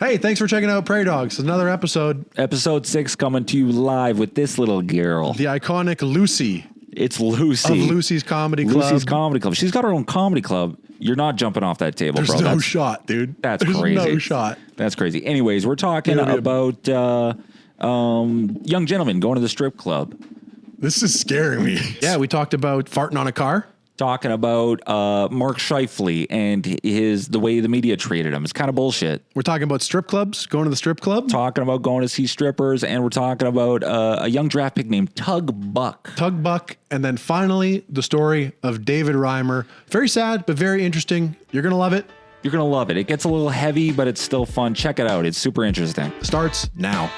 Hey, thanks for checking out Prairie Dawgs. Another episode. Episode 6 coming to you live with this little girl. The iconic Lucy. It's Lucy. Of Lucy's Comedy Club. Lucy's Comedy Club. She's got her own comedy club. You're not jumping off that table, There's bro. no shot, dude. That's There's crazy. no shot. That's crazy. Anyways, we're talking about young gentlemen going to the strip club. This is scaring me. Yeah, we talked about farting on a car. Talking about Mark Scheifele and the way the media treated him. It's kind of bullshit. We're talking about strip clubs, going to the strip club. Talking about going to see strippers, and we're talking about a young draft pick named Tug Buck. Tug Buck. And then finally, the story of David Reimer. Very sad, but very interesting. You're going to love it. You're going to love it. It gets a little heavy, but it's still fun. Check it out. It's super interesting. Starts now.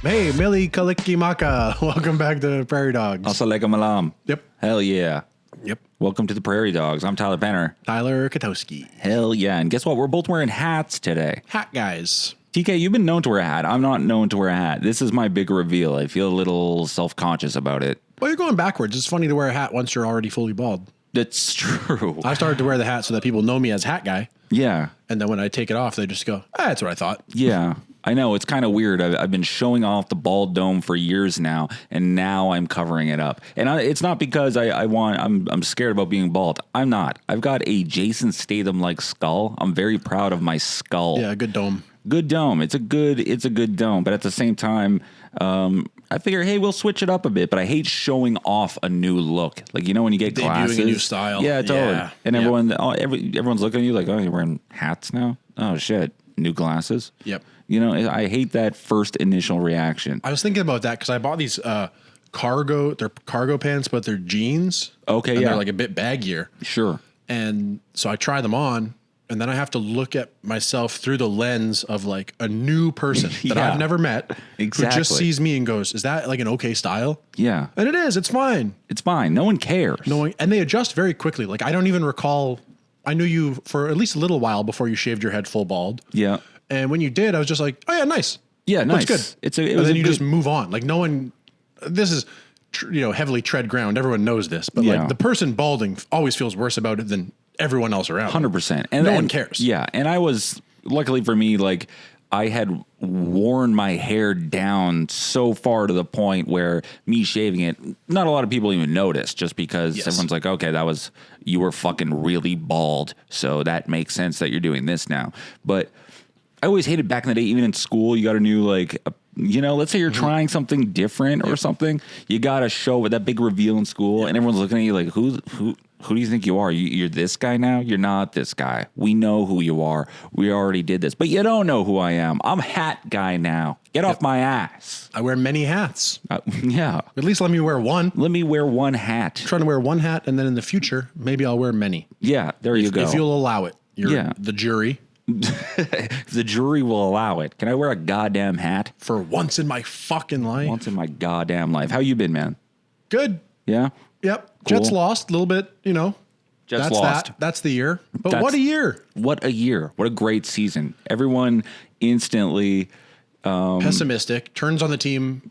Hey, Millie Kalikimaka. Welcome back to Prairie Dawgs. Assalamualaikum malam. Yep. Hell yeah. Yep. Welcome to the Prairie Dogs. I'm Tyler Penner. Tyler Katowski. Hell yeah. And guess what? We're both wearing hats today. Hat guys. TK, you've been known to wear a hat. I'm not known to wear a hat. This is my big reveal. I feel a little self-conscious about it. Well, you're going backwards. It's funny to wear a hat once you're already fully bald. That's true. I started to wear the hat so that people know me as hat guy. Yeah. And then when I take it off, they just go, that's what I thought. Yeah. I know. It's kind of weird. I've been showing off the bald dome for years now, and now I'm covering it up. And it's not because I'm scared about being bald. I'm not. I've got a Jason Statham-like skull. I'm very proud of my skull. Yeah, good dome. Good dome. It's a good dome. But at the same time, I figure, hey, we'll switch it up a bit. But I hate showing off a new look. Like, you know, when you get glasses. Debuting a new style. Yeah, totally. Yeah. And everyone's looking at you like, oh, you're wearing hats now? Oh, shit. New glasses? Yep. You know, I hate that first initial reaction. I was thinking about that because I bought these they're cargo pants, but they're jeans. Okay, and yeah. They're like a bit baggier. Sure. And so I try them on, and then I have to look at myself through the lens of like a new person that Yeah. I've never met. Exactly. Who just sees me and goes, is that like an okay style? Yeah. And it is. It's fine. It's fine. No one cares. And they adjust very quickly. Like I don't even recall. I knew you for at least a little while before you shaved your head full bald. Yeah. And when you did, I was just like, oh yeah, nice. Yeah, nice. Looks good. And then you just move on. Like no one, this is, heavily tread ground. Everyone knows this, but like the person balding always feels worse about it than everyone else around. 100%. And no one cares. Yeah. And I was, luckily for me, like I had worn my hair down so far to the point where me shaving it, not a lot of people even noticed just because everyone's like, okay, you were fucking really bald. So that makes sense that you're doing this now. But I always hated back in the day, even in school, you got a new, let's say you're trying something different or something. You got to show with that big reveal in school and everyone's looking at you like, who do you think you are? You're this guy now? You're not this guy. We know who you are. We already did this, but you don't know who I am. I'm hat guy now. Get off my ass. I wear many hats. Yeah. At least let me wear one. Let me wear one hat. I'm trying to wear one hat, and then in the future, maybe I'll wear many. Yeah, there you go. If you'll allow it. You're the jury. The jury will allow it. Can I wear a goddamn hat? For once in my fucking life. Once in my goddamn life. How you been, man? Good. Yeah? Yep. Cool. Jets lost a little bit, Jets lost. That's the year. But what a year. What a year. What a great season. Everyone instantly pessimistic. Turns on the team.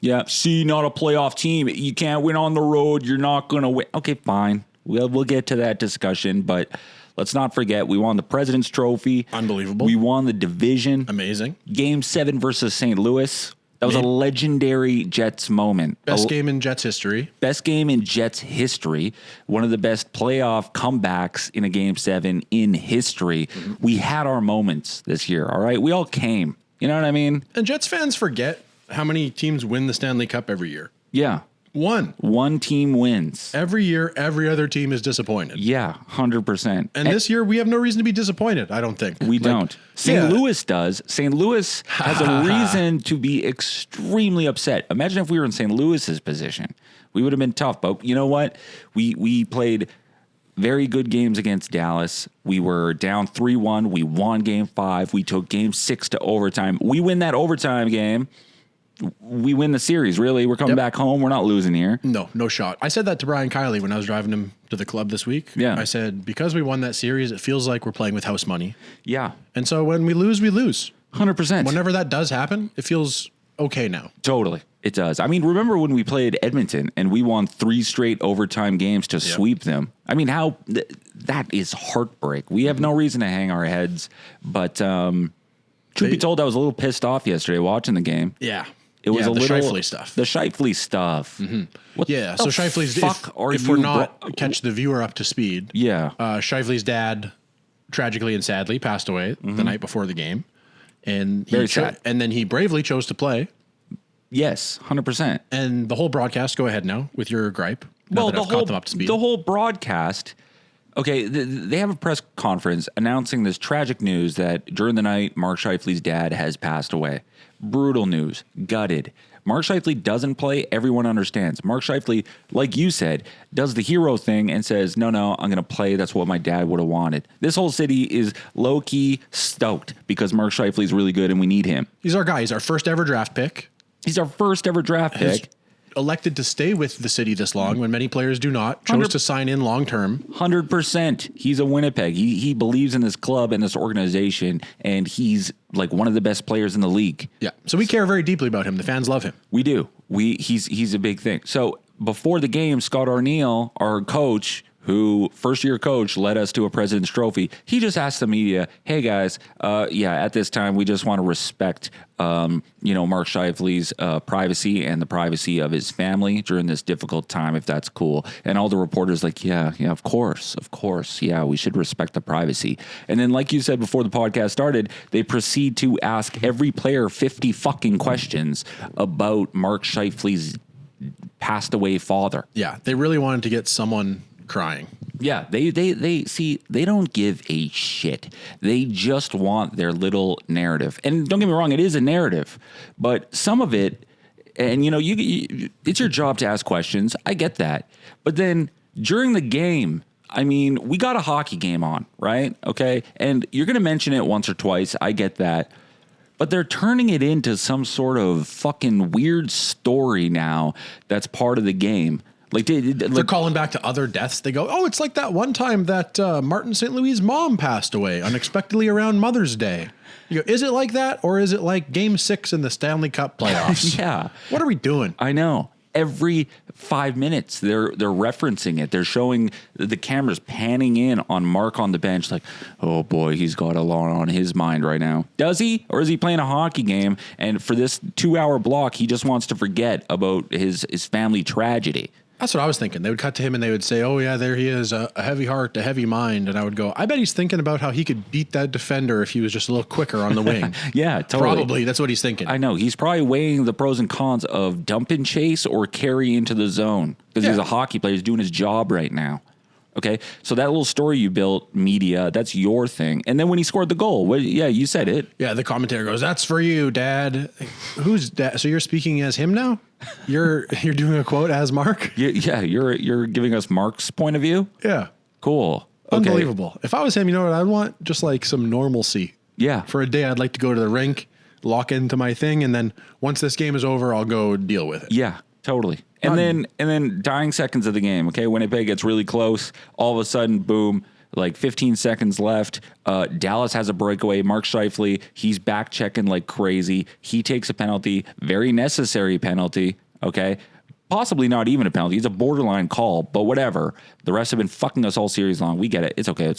Yeah. See, not a playoff team. You can't win on the road. You're not going to win. Okay, fine. We'll get to that discussion, but let's not forget we won the President's Trophy. Unbelievable. We won the division. Amazing. Game 7 versus St. Louis. That was a legendary Jets moment. Best game in Jets history. Best game in Jets history. One of the best playoff comebacks in a Game 7 in history. Mm-hmm. We had our moments this year, all right? We all came. You know what I mean? And Jets fans forget how many teams win the Stanley Cup every year. Yeah. One team wins. Every year, every other team is disappointed. Yeah, 100%. And this year, we have no reason to be disappointed, I don't think. We don't. St. Louis does. St. Louis has a reason to be extremely upset. Imagine if we were in St. Louis's position. We would have been tough. But you know what? We played very good games against Dallas. We were down 3-1. We won Game 5. We took Game 6 to overtime. We win that overtime game. We win the series, really. We're coming back home. We're not losing here. No shot. I said that to Brian Kiley when I was driving him to the club this week. Yeah. I said, because we won that series, it feels like we're playing with house money. Yeah. And so when we lose, we lose. 100%. Whenever that does happen, it feels okay now. Totally. It does. I mean, remember when we played Edmonton and we won 3 straight overtime games to sweep them? I mean, that is heartbreak. We have no reason to hang our heads. But truth be told, I was a little pissed off yesterday watching the game. Yeah. It was the little Scheifele stuff. The Scheifele stuff. Mm-hmm. So Scheifele's if we're not catch the viewer up to speed. Yeah. Scheifele's dad tragically and sadly passed away the night before the game. And Very sad. And then he bravely chose to play. Yes, 100%. And the whole broadcast, go ahead now with your gripe. Well, the whole broadcast, okay, they have a press conference announcing this tragic news that during the night, Mark Scheifele's dad has passed away. Brutal news. Gutted. Mark Scheifele doesn't play. Everyone understands. Mark Scheifele, like you said, does the hero thing and says, no, I'm going to play. That's what my dad would have wanted. This whole city is low-key stoked because Mark Scheifele is really good and we need him. He's our guy. He's our first ever draft pick. He's our first ever draft pick. Elected to stay with the city this long when many players do not. Chose to sign in long term. 100%. He's a Winnipeg. He believes in this club and this organization, and he's like one of the best players in the league. Yeah. So we care very deeply about him. The fans love him. We do. He's a big thing. So before the game, Scott Arneal, our coach, who first-year coach led us to a President's Trophy, he just asked the media, hey, guys, at this time, we just want to respect, Mark Scheifele's privacy and the privacy of his family during this difficult time, if that's cool. And all the reporters like, yeah, of course. Yeah, we should respect the privacy. And then, like you said before the podcast started, they proceed to ask every player 50 fucking questions about Mark Scheifele's passed away father. Yeah, they really wanted to get someone crying. Yeah, they don't give a shit. They just want their little narrative. And don't get me wrong, it is a narrative, but some of it, and you it's your job to ask questions. I get that. But then during the game, I mean, we got a hockey game on, right? Okay. And you're going to mention it once or twice. I get that. But they're turning it into some sort of fucking weird story now that's part of the game. Like they're calling back to other deaths. They go, oh, it's like that one time that Martin St. Louis' mom passed away unexpectedly around Mother's Day. You go, is it like that, or is it like Game 6 in the Stanley Cup playoffs? Yeah. What are we doing? I know. Every 5 minutes, they're referencing it. They're showing the cameras panning in on Mark on the bench, like, oh boy, he's got a lot on his mind right now. Does he, or is he playing a hockey game? And for this 2-hour block, he just wants to forget about his family tragedy. That's what I was thinking. They would cut to him and they would say, oh, yeah, there he is, a heavy heart, a heavy mind. And I would go, I bet he's thinking about how he could beat that defender if he was just a little quicker on the wing. Yeah, totally. Probably. That's what he's thinking. I know. He's probably weighing the pros and cons of dump and chase or carry into the zone because he's a hockey player. He's doing his job right now. Okay, so that little story you built, media, that's your thing. And then when he scored the goal, you said it. Yeah, the commentator goes, that's for you, Dad. Who's Dad? So you're speaking as him now? You're doing a quote as Mark? Yeah, you're giving us Mark's point of view? Yeah. Cool. Okay. Unbelievable. If I was him, you know what I'd want? Just like some normalcy. Yeah. For a day, I'd like to go to the rink, lock into my thing, and then once this game is over, I'll go deal with it. Yeah, totally. And then dying seconds of the game, okay? Winnipeg gets really close. All of a sudden, boom, like 15 seconds left. Dallas has a breakaway. Mark Scheifele, he's back checking like crazy. He takes a penalty, very necessary penalty, okay? Possibly not even a penalty. It's a borderline call, but whatever. The refs have been fucking us all series long. We get it. It's okay.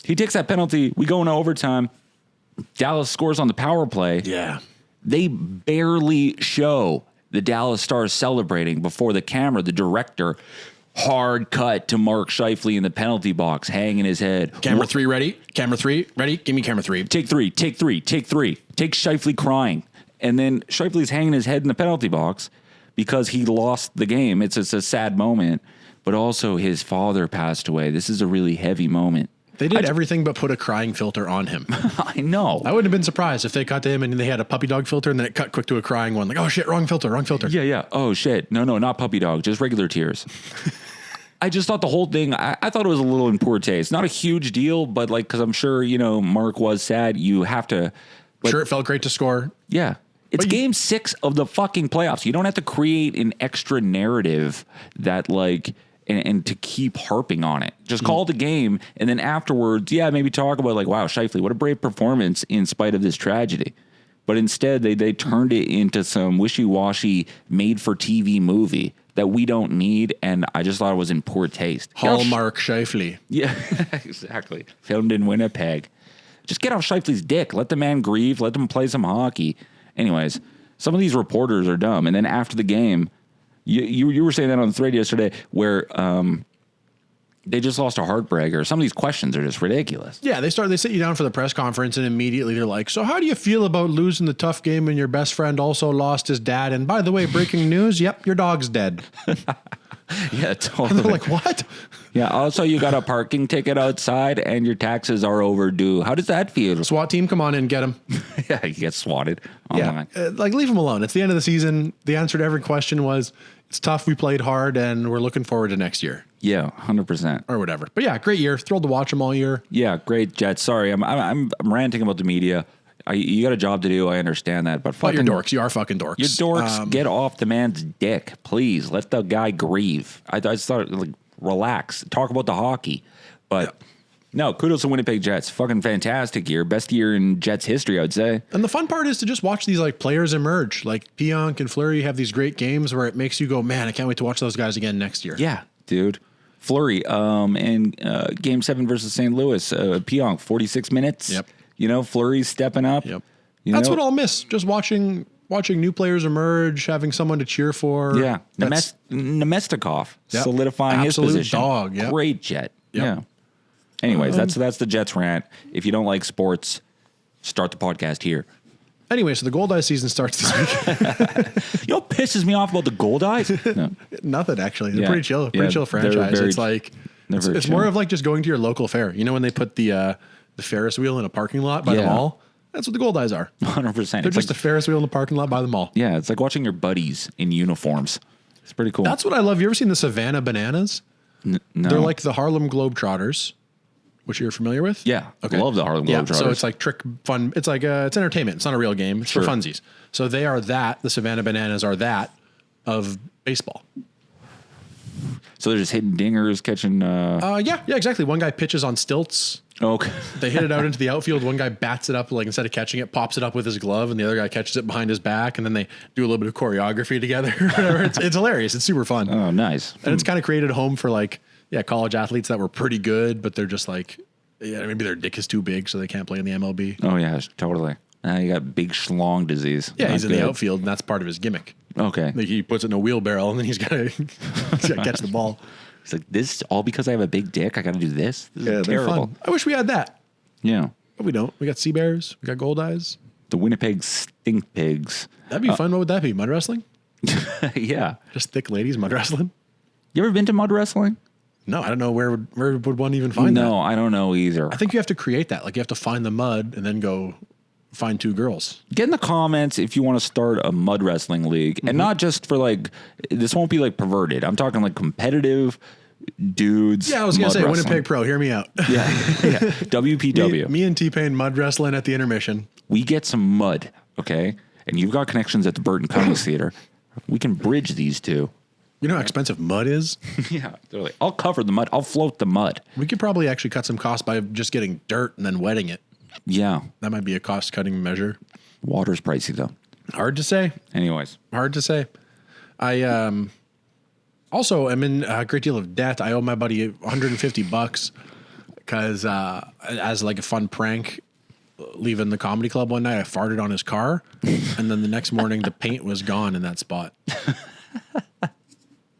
He takes that penalty. We go into overtime. Dallas scores on the power play. Yeah. They barely show the Dallas Stars celebrating before the camera, the director, hard cut to Mark Scheifele in the penalty box, hanging his head. Camera 3 ready? Camera 3 ready? Give me camera 3. Take three. Take Scheifele crying. And then Scheifele's hanging his head in the penalty box because he lost the game. It's a sad moment, but also his father passed away. This is a really heavy moment. They did everything but put a crying filter on him. I know. I wouldn't have been surprised if they cut to him and they had a puppy dog filter and then it cut quick to a crying one. Like, oh shit, wrong filter. Yeah. Oh shit. No, not puppy dog, just regular tears. I just thought the whole thing, I thought it was a little in poor taste. Not a huge deal, but like, because I'm sure, Mark was sad. You have to. Sure, it felt great to score. Yeah. It's game 6 of the fucking playoffs. You don't have to create an extra narrative that like, and to keep harping on it. Just call the game, and then afterwards, maybe talk about like, wow, Scheifele, what a brave performance in spite of this tragedy. But instead, they turned it into some wishy-washy made-for-TV movie that we don't need, and I just thought it was in poor taste. Hallmark Shifley. Yeah, exactly. Filmed in Winnipeg. Just get off Shifley's dick. Let the man grieve. Let him play some hockey. Anyways, some of these reporters are dumb. And then after the game, you were saying that on the thread yesterday where they just lost a heartbreaker. Some of these questions are just ridiculous. Yeah, they sit you down for the press conference and immediately they're like, so how do you feel about losing the tough game when your best friend also lost his dad? And by the way, breaking news, yep, your dog's dead. Yeah, totally. And they're like, what? Yeah, also you got a parking ticket outside and your taxes are overdue. How does that feel? SWAT team, come on in, get him. Yeah, you get swatted. Oh Yeah, like leave him alone. It's the end of the season. The answer to every question was, it's tough, we played hard, and we're looking forward to next year. Yeah, 100%. Or whatever. But yeah, great year. Thrilled to watch them all year. Yeah, great, Jets. Sorry, I'm ranting about the media. You got a job to do. I understand that, but But fucking you're dorks. You are fucking dorks. You're dorks. Get off the man's dick, please. Let the guy grieve. I just thought, like, relax. Talk about the hockey. But no, kudos to Winnipeg Jets. Fucking fantastic year. Best year in Jets history, I would say. And the fun part is to just watch these like players emerge. Like Pionk and Fleury have these great games where it makes you go, man, I can't wait to watch those guys again next year. Yeah, dude. Fleury, in Game 7 versus St. Louis, Pionk, 46 minutes. Yep. You know, Fleury's stepping up. Yep. That's what I'll miss. Just watching new players emerge, having someone to cheer for. Yeah. Nemestikov, Yep. solidifying Absolute his position. dog. Yep. Great Jet. Yep. Yeah. Anyways, that's the Jets rant. If you don't like sports, start the podcast here. Anyway, so the Gold Eyes season starts this week. You know what pisses me off about the Gold Eyes? No. Nothing, actually. They're Yeah. pretty chill. Pretty Yeah, chill franchise. they're very- It's like it's more of like just going to your local fair. You know when they put the Ferris wheel in a parking lot by the mall? That's what the Gold Eyes are. 100%. They're just a Ferris wheel in the parking lot by the mall. Yeah, it's like watching your buddies in uniforms. It's pretty cool. That's what I love. You ever seen the Savannah Bananas? No. They're like the Harlem Globetrotters, which you're familiar with. Yeah. Okay. Love the Harlem Globetrotters. So it's like trick fun. It's like it's entertainment. It's not a real game. It's for funsies. So they are that. The Savannah Bananas are that of baseball. So they're just hitting dingers, catching. Yeah, exactly. One guy pitches on stilts. Okay. They hit it out into the outfield. One guy bats it up, like instead of catching it, pops it up with his glove, and the other guy catches it behind his back, and then they do a little bit of choreography together. It's hilarious. It's super fun. Oh, nice. And it's kind of created a home for like, college athletes that were pretty good, but they're just like, maybe their dick is too big, so they can't play in the MLB. Oh, yeah, totally. You got big schlong disease. Yeah, Not he's in good. the outfield, and that's part of his gimmick. Okay. Like he puts it in a wheelbarrow, and then he's got to catch the ball. It's like, this all because I have a big dick? I got to do this? This is they're terrible. fun. I wish we had that. Yeah. But we don't. We got sea bears. We got gold eyes. The Winnipeg Stink Pigs. That'd be fun. What would that be? Mud wrestling? Yeah. Just thick ladies mud wrestling? You ever been to mud wrestling? No, I don't know where would one even find that. No, I don't know either. I think you have to create that. Like you have to find the mud and then go find two girls. Get in the comments if you want to start a mud wrestling league, and not just for like, this won't be like perverted. I'm talking like competitive dudes. Yeah, I was going to say wrestling. Winnipeg Pro. Hear me out. Yeah. WPW. Me and T-Pain mud wrestling at the intermission. We get some mud, okay? And you've got connections at the Burton Cummings Theater. We can bridge these two. You know how expensive mud is? Yeah. They're like, I'll cover the mud. I'll float the mud. We could probably actually cut some costs by just getting dirt and then wetting it. Yeah. That might be a cost-cutting measure. Water's pricey, though. Hard to say. Anyways. Hard to say. I also am in a great deal of debt. I owe my buddy $150 because as like a fun prank, leaving the comedy club one night, I farted on his car, and then the next morning the paint was gone in that spot.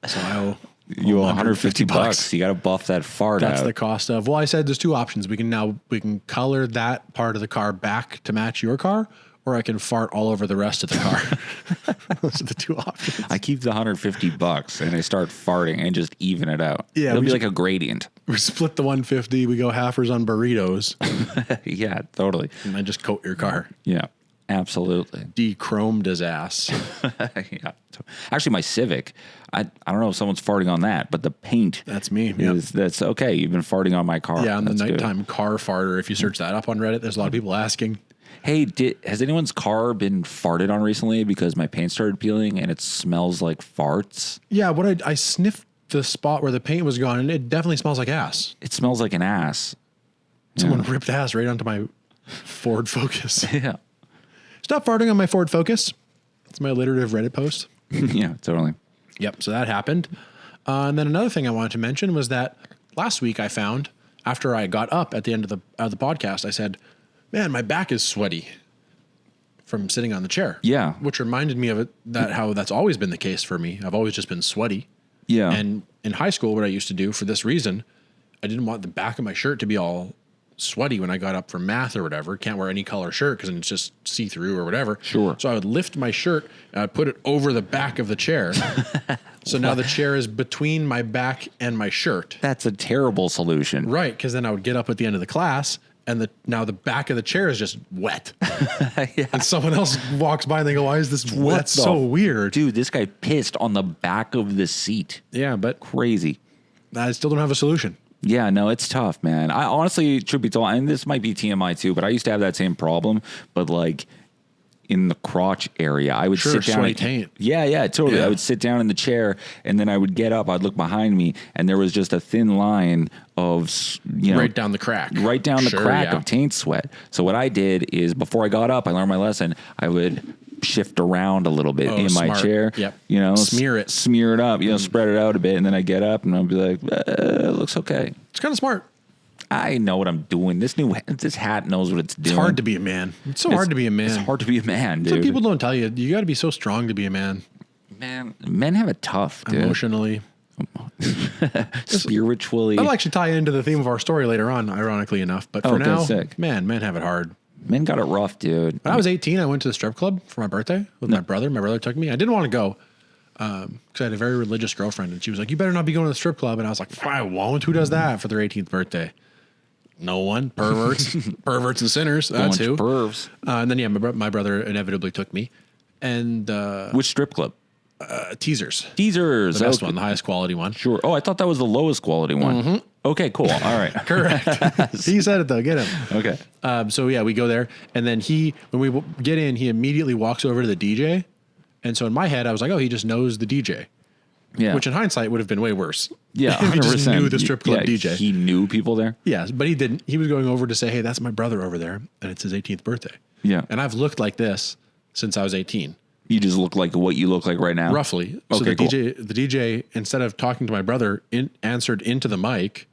So I owe You owe $150. You got to buff that fart That's out. the cost of. Well, I said there's two options. We can color that part of the car back to match your car, or I can fart all over the rest of the car. Those are the two options. I keep the $150 and I start farting and just even it out. Yeah, It'll we be just- like a gradient. We split the 150. We go halfers on burritos, Yeah, totally. and then just coat your car. Yeah, absolutely. De-chromed his ass. Yeah. Actually, my Civic, I don't know if someone's farting on that, but the paint. That's me. Yep. That's okay. You've been farting on my car. Yeah, I'm the That's good. nighttime car farter. If you search that up on Reddit, there's a lot of people asking. Hey, has anyone's car been farted on recently because my paint started peeling and it smells like farts? Yeah, I sniffed the spot where the paint was gone, and it definitely smells like ass. It smells like an ass. Someone ripped ass right onto my Ford Focus. Yeah. Stop farting on my Ford Focus. It's my alliterative Reddit post. Yeah, totally. Yep. So that happened. And then another thing I wanted to mention was that last week I found, after I got up at the end of the podcast, I said, man, my back is sweaty from sitting on the chair. Yeah. Which reminded me of it, how that's always been the case for me. I've always just been sweaty. Yeah. And in high school, what I used to do for this reason, I didn't want the back of my shirt to be all sweaty when I got up for math or whatever. Can't wear any color shirt because it's just see-through or whatever. Sure. So I would lift my shirt and I'd put it over the back of the chair. So now the chair is between my back and my shirt. That's a terrible solution. Right, because then I would get up at the end of the class and now the back of the chair is just wet. Yeah. And someone else walks by and they go, why is this wet? That's the so weird. Dude, this guy pissed on the back of the seat. Yeah, but Crazy. I still don't have a solution. Yeah, no, it's tough, man. I honestly, truth be told, and this might be TMI too, but I used to have that same problem, but like in the crotch area, I would sit down. Sweaty taint. Yeah, totally. Yeah. I would sit down in the chair and then I would get up, I'd look behind me and there was just a thin line of, right down the crack. Right down the crack yeah. of taint sweat. So what I did is before I got up, I learned my lesson. I would shift around a little bit in my smart. chair. Yep. Smear it up, spread it out a bit. And then I get up and I'll be like, it looks okay. It's kind of smart. I know what I'm doing. This hat knows what it's doing. It's hard to be a man. It's hard to be a man. It's hard to be a man, dude. Some people don't tell you. You got to be so strong to be a man. Man, men have it tough, dude. Emotionally. Spiritually. That'll actually tie into the theme of our story later on, ironically enough. But for now, man, men have it hard. Men got it rough, dude. When I was 18, I went to the strip club for my birthday with my brother. My brother took me. I didn't want to go because I had a very religious girlfriend. And she was like, you better not be going to the strip club. And I was like, I won't. Who does that for their 18th birthday? No one. Perverts. Perverts and sinners. That's who. Pervs. And then, my brother inevitably took me. And which strip club? Teasers. Teasers. The best one, the highest quality one. Sure. Oh, I thought that was the lowest quality one. Mm-hmm. Okay, cool. All right. Correct. He said it though. Get him. Okay. So yeah, we go there, and then when we get in, he immediately walks over to the DJ, and so in my head, I was like, oh, he just knows the DJ. Yeah. Which in hindsight would have been way worse. Yeah. If he just knew the strip club DJ. He knew people there. Yes, but he didn't. He was going over to say, hey, that's my brother over there, and it's his 18th birthday. Yeah. And I've looked like this since I was 18. You just look like what you look like right now? Roughly. Okay, so the cool. DJ, instead of talking to my brother, answered into the mic,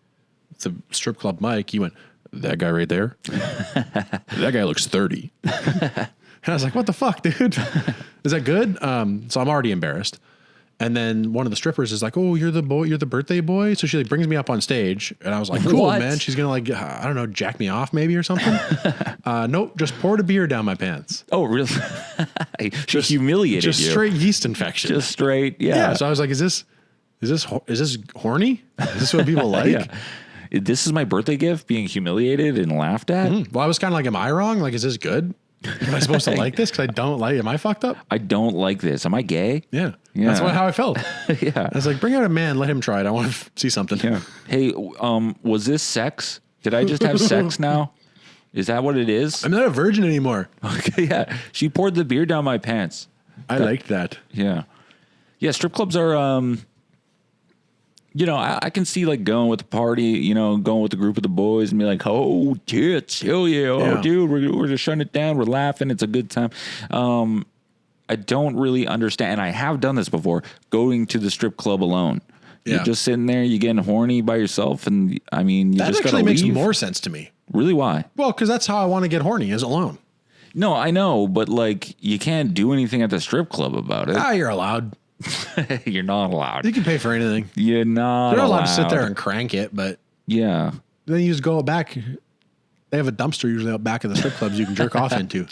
the strip club mic. He went, that guy right there? That guy looks 30. And I was like, what the fuck, dude? Is that good? So I'm already embarrassed. And then one of the strippers is like, oh, you're the birthday boy. So she like brings me up on stage and I was like, cool, man. She's going to I don't know, jack me off maybe or something. Nope. Just poured a beer down my pants. Oh, really? She humiliated you. Just straight yeast infection. Just straight. Yeah. Yeah. So I was like, is this horny? Is this what people like? Yeah. This is my birthday gift, being humiliated and laughed at. Mm-hmm. Well, I was kind of like, am I wrong? Like, is this good? Am I supposed to like this? Because I don't like. Am I fucked up? I don't like this. Am I gay? Yeah. That's how I felt. Yeah. I was like, bring out a man, let him try it. I want to see something. Yeah. Hey, was this sex? Did I just have sex now? Is that what it is? I'm not a virgin anymore. Okay. Yeah. She poured the beer down my pants. I liked that. Yeah. Yeah. Strip clubs are. I can see like going with the party, going with the group of the boys and be like, oh, tits, hell yeah. Oh, dude, we're just shutting it down. We're laughing. It's a good time. I don't really understand. And I have done this before, going to the strip club alone. Yeah. You're just sitting there, you're getting horny by yourself. And I mean, that just actually makes more sense to me. Really? Why? Well, because that's how I want to get horny, is alone. No, I know. But like, you can't do anything at the strip club about it. You're allowed. You're not allowed. You can pay for anything. You're not allowed to sit there and crank it, but yeah. Then you just go back. They have a dumpster usually out back of the strip clubs you can jerk off into.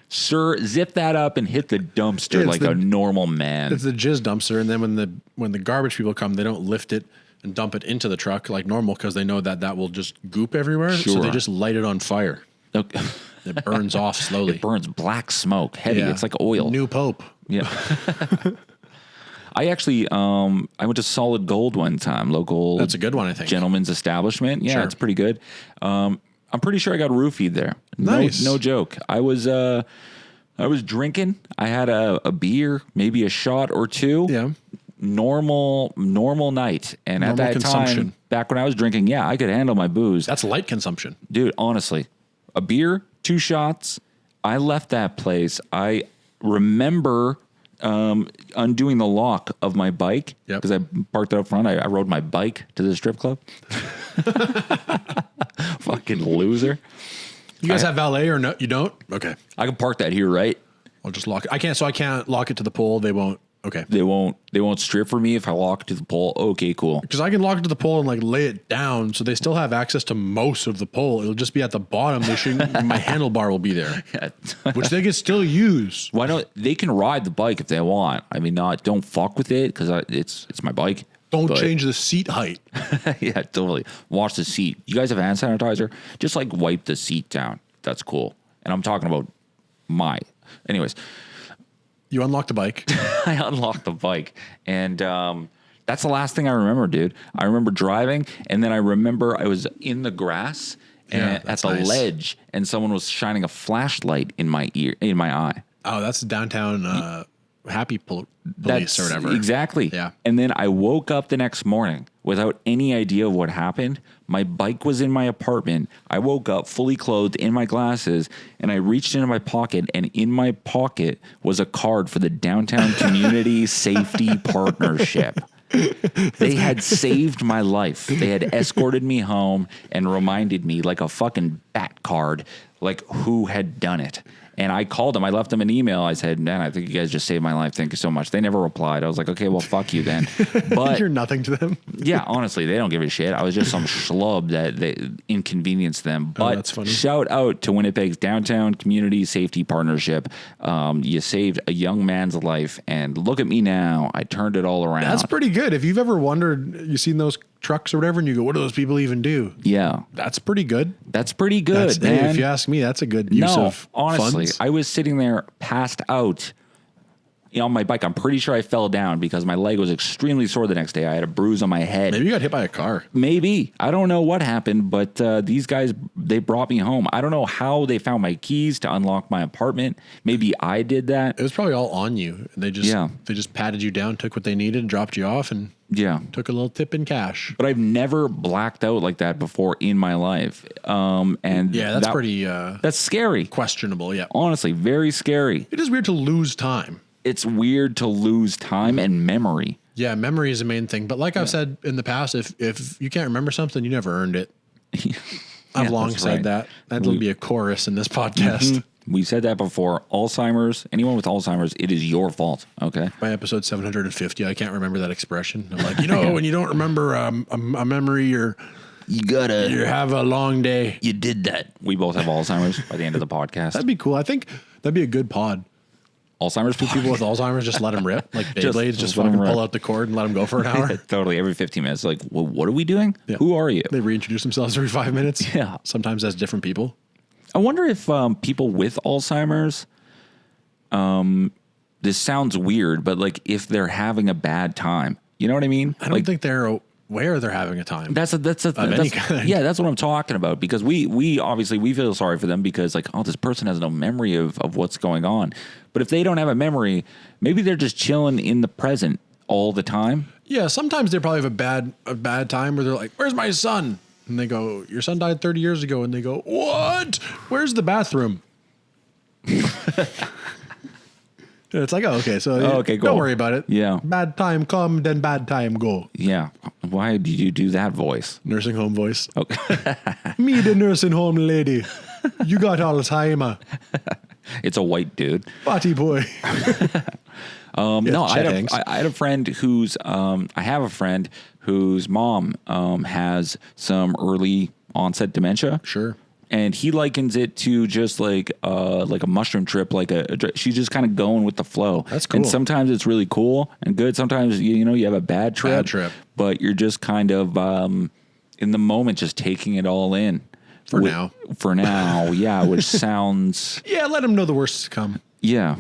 Sir, zip that up and hit the dumpster like a normal man. It's the jizz dumpster, and then when the garbage people come, they don't lift it and dump it into the truck like normal because they know that will just goop everywhere. Sure. So they just light it on fire. Okay. It burns off slowly. It burns black smoke, heavy. Yeah. It's like oil. New Pope. Yeah. I actually, I went to Solid Gold one time, local. That's a good one, I think. Gentleman's establishment. Yeah, sure. It's pretty good. I'm pretty sure I got roofied there. Nice. No joke. I was drinking. I had a beer, maybe a shot or two. Yeah. Normal night. And normal at that time, back when I was drinking, I could handle my booze. That's light consumption. Dude, honestly, a beer, 2 shots. I left that place. I remember undoing the lock of my bike because I parked it up front. I rode my bike to the strip club. Fucking loser. You guys have valet or no? You don't? Okay. I can park that here, right? I'll just lock it. I can't lock it to the pole. They won't. Okay. They won't strip for me if I lock it to the pole. Okay, cool. Because I can lock it to the pole and like lay it down, so they still have access to most of the pole. It'll just be at the bottom. My handlebar will be there, which they can still use. Why don't they can ride the bike if they want? I mean, don't fuck with it because it's my bike. Don't change the seat height. Yeah, totally. Wash the seat. You guys have hand sanitizer? Just like wipe the seat down. That's cool. And I'm talking about anyways. You unlocked the bike. I unlocked the bike. And that's the last thing I remember, dude. I remember driving, and then I remember I was in the grass and at the ledge, and someone was shining a flashlight in my eye. Oh, that's downtown Happy Police or whatever. Exactly. Yeah. And then I woke up the next morning without any idea of what happened. My bike was in my apartment. I woke up fully clothed in my glasses, and I reached into my pocket, and in my pocket was a card for the Downtown Community Safety Partnership. They had saved my life. They had escorted me home and reminded me like a fucking bat card, like who had done it. And I called them. I left them an email. I said, man, I think you guys just saved my life. Thank you so much. They never replied. I was like, okay, well, fuck you then. But you're nothing to them. Yeah, honestly, they don't give a shit. I was just some schlub that they inconvenienced them. But that's funny. Shout out to Winnipeg's Downtown Community Safety Partnership. You saved a young man's life. And look at me now. I turned it all around. That's pretty good. If you've ever wondered, you've seen those trucks or whatever, and you go, what do those people even do? Yeah. That's pretty good. That's pretty good, man. Hey, if you ask me, that's a good use of honestly, funds. I was sitting there passed out on my bike. I'm pretty sure I fell down because my leg was extremely sore the next day. I had a bruise on my head. Maybe you got hit by a car. Maybe. I don't know what happened, but these guys, they brought me home. I don't know how they found my keys to unlock my apartment. Maybe I did that. It was probably all on you. They just patted you down, took what they needed, and dropped you off, and took a little tip in cash. But I've never blacked out like that before in my life. And that's pretty that's scary. Questionable, yeah. Honestly, very scary. It is weird to lose time. It's weird to lose time and memory. Yeah, memory is the main thing. But like I've said in the past, if you can't remember something, you never earned it. I've long said that. That'll be a chorus in this podcast. Mm-hmm. We said that before. Alzheimer's, anyone with Alzheimer's, it is your fault. Okay. By episode 750, I can't remember that expression. I'm like, when you don't remember a memory, you have a long day. You did that. We both have Alzheimer's by the end of the podcast. That'd be cool. I think that'd be a good pod. Alzheimer's pod. People with Alzheimer's, just let them rip. Like Beyblades, just fucking pull out the cord and let them go for an hour. Totally. Every 15 minutes. Like, well, what are we doing? Yeah. Who are you? They reintroduce themselves every 5 minutes. Yeah. Sometimes as different people. I wonder if people with Alzheimer's, this sounds weird, but like if they're having a bad time, you know what I mean? I don't think they're aware they're having a time. That's any kind. Yeah, that's what I'm talking about, because we obviously we feel sorry for them because like, oh, this person has no memory of what's going on. But if they don't have a memory, maybe they're just chilling in the present all the time. Yeah, sometimes they probably have a bad time where they're like, "Where's my son?" And they go, "Your son died 30 years ago." And they go, "What? Where's the bathroom?" It's like, oh, okay, so okay, cool. Don't worry about it. Yeah. Bad time come, then bad time go. Yeah. Why did you do that voice? Nursing home voice. Okay. Me, the nursing home lady. You got Alzheimer. It's a white dude. Body boy. No, I had a friend whose I have a friend whose mom has some early onset dementia. Sure. And he likens it to just like a mushroom trip, she's just kind of going with the flow. That's cool. And sometimes it's really cool and good. Sometimes you have a bad trip, but you're just kind of in the moment, just taking it all in. For now, yeah. Which sounds let him know the worst is come. Yeah.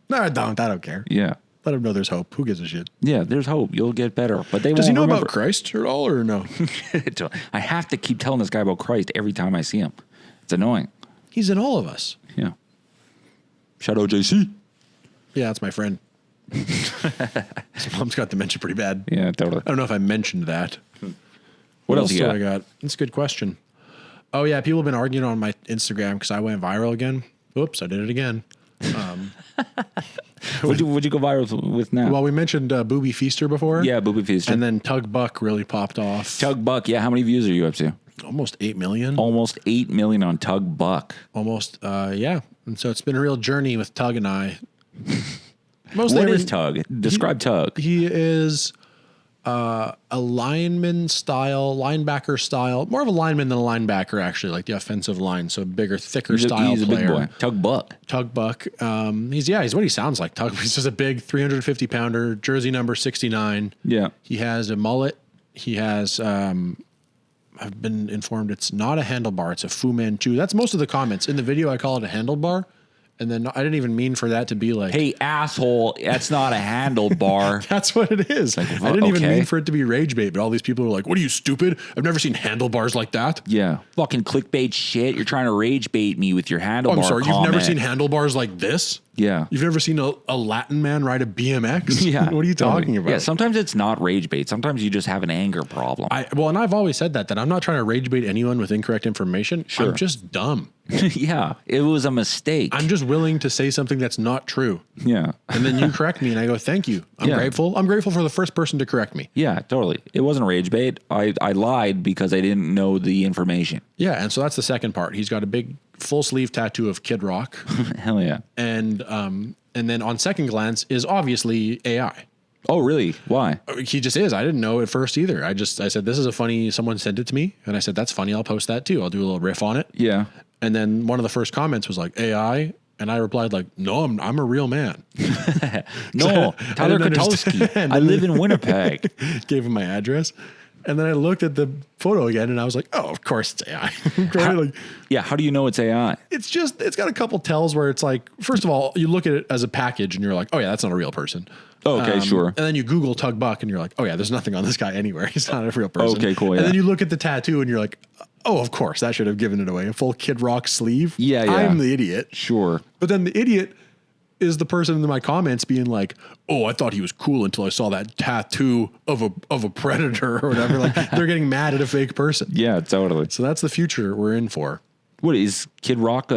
No, I don't care. Yeah. Let him know there's hope. Who gives a shit? Yeah, there's hope. You'll get better. But does he know about Christ at all, or no? I have to keep telling this guy about Christ every time I see him. It's annoying. He's in all of us. Yeah. Shout out JC. Yeah, that's my friend. His mom's got dementia pretty bad. Yeah, totally. I don't know if I mentioned that. What else do I got? That's a good question. Oh, yeah, people have been arguing on my Instagram because I went viral again Oops, I did it again. What'd you go viral with now? Well, we mentioned Booby Feaster before. Yeah, Booby Feaster. And then Tug Buck really popped off. Tug Buck, yeah. How many views are you up to? Almost 8 million. Almost 8 million on Tug Buck. Almost, yeah. And so it's been a real journey with Tug and I. What is Tug? Describe Tug. He is a linebacker style, more of a lineman than a linebacker, actually, like the offensive line. So bigger, thicker style he's player. A big boy. Tug Buck. Tug Buck. He's what he sounds like. Tug. He's just a big 350 pounder, jersey number 69. Yeah. He has a mullet. He has, I've been informed it's not a handlebar. It's a Fu Manchu. That's most of the comments in the video. I call it a handlebar. And then I didn't even mean for that to be like, hey, asshole, that's not a handlebar. That's what it is. Like, I didn't even mean for it to be rage bait, but all these people are like, what are you, stupid? I've never seen handlebars like that. Yeah. Fucking clickbait shit. You're trying to rage bait me with your handlebar I'm sorry, comment. You've never seen handlebars like this? Yeah. You've never seen a Latin man ride a BMX? Yeah. What are you talking about? Yeah, sometimes it's not rage bait. Sometimes you just have an anger problem. And I've always said that I'm not trying to rage bait anyone with incorrect information. Sure. I'm just dumb. Yeah, it was a mistake. I'm just willing to say something that's not true. Yeah. And then you correct me and I go, thank you. I'm grateful. I'm grateful for the first person to correct me. Yeah, totally. It wasn't rage bait. I lied because I didn't know the information. Yeah, and so that's the second part. He's got a big full sleeve tattoo of Kid Rock. Hell yeah. And then on second glance is obviously AI. Oh, really? Why? He just is. I didn't know at first either. I said, this is a funny, someone sent it to me. And I said, that's funny. I'll post that too. I'll do a little riff on it. Yeah. And then one of the first comments was like, AI. And I replied like, no, I'm a real man. No, Tyler Kotowski. I live in Winnipeg. Gave him my address. And then I looked at the photo again and I was like, oh, of course it's AI. How do you know it's AI? It's got a couple tells where it's like, first of all, you look at it as a package and you're like, oh yeah, that's not a real person. Oh, okay, sure. And then you Google Tug Buck and you're like, oh yeah, there's nothing on this guy anywhere. He's not a real person. Okay, cool. Yeah. And then you look at the tattoo and you're like, oh, of course, that should have given it away. A full Kid Rock sleeve. Yeah. I'm the idiot. Sure. But then the idiot is the person in my comments being like, oh, I thought he was cool until I saw that tattoo of a predator or whatever. Like they're getting mad at a fake person. Yeah, totally. So that's the future we're in for. What is Kid Rock?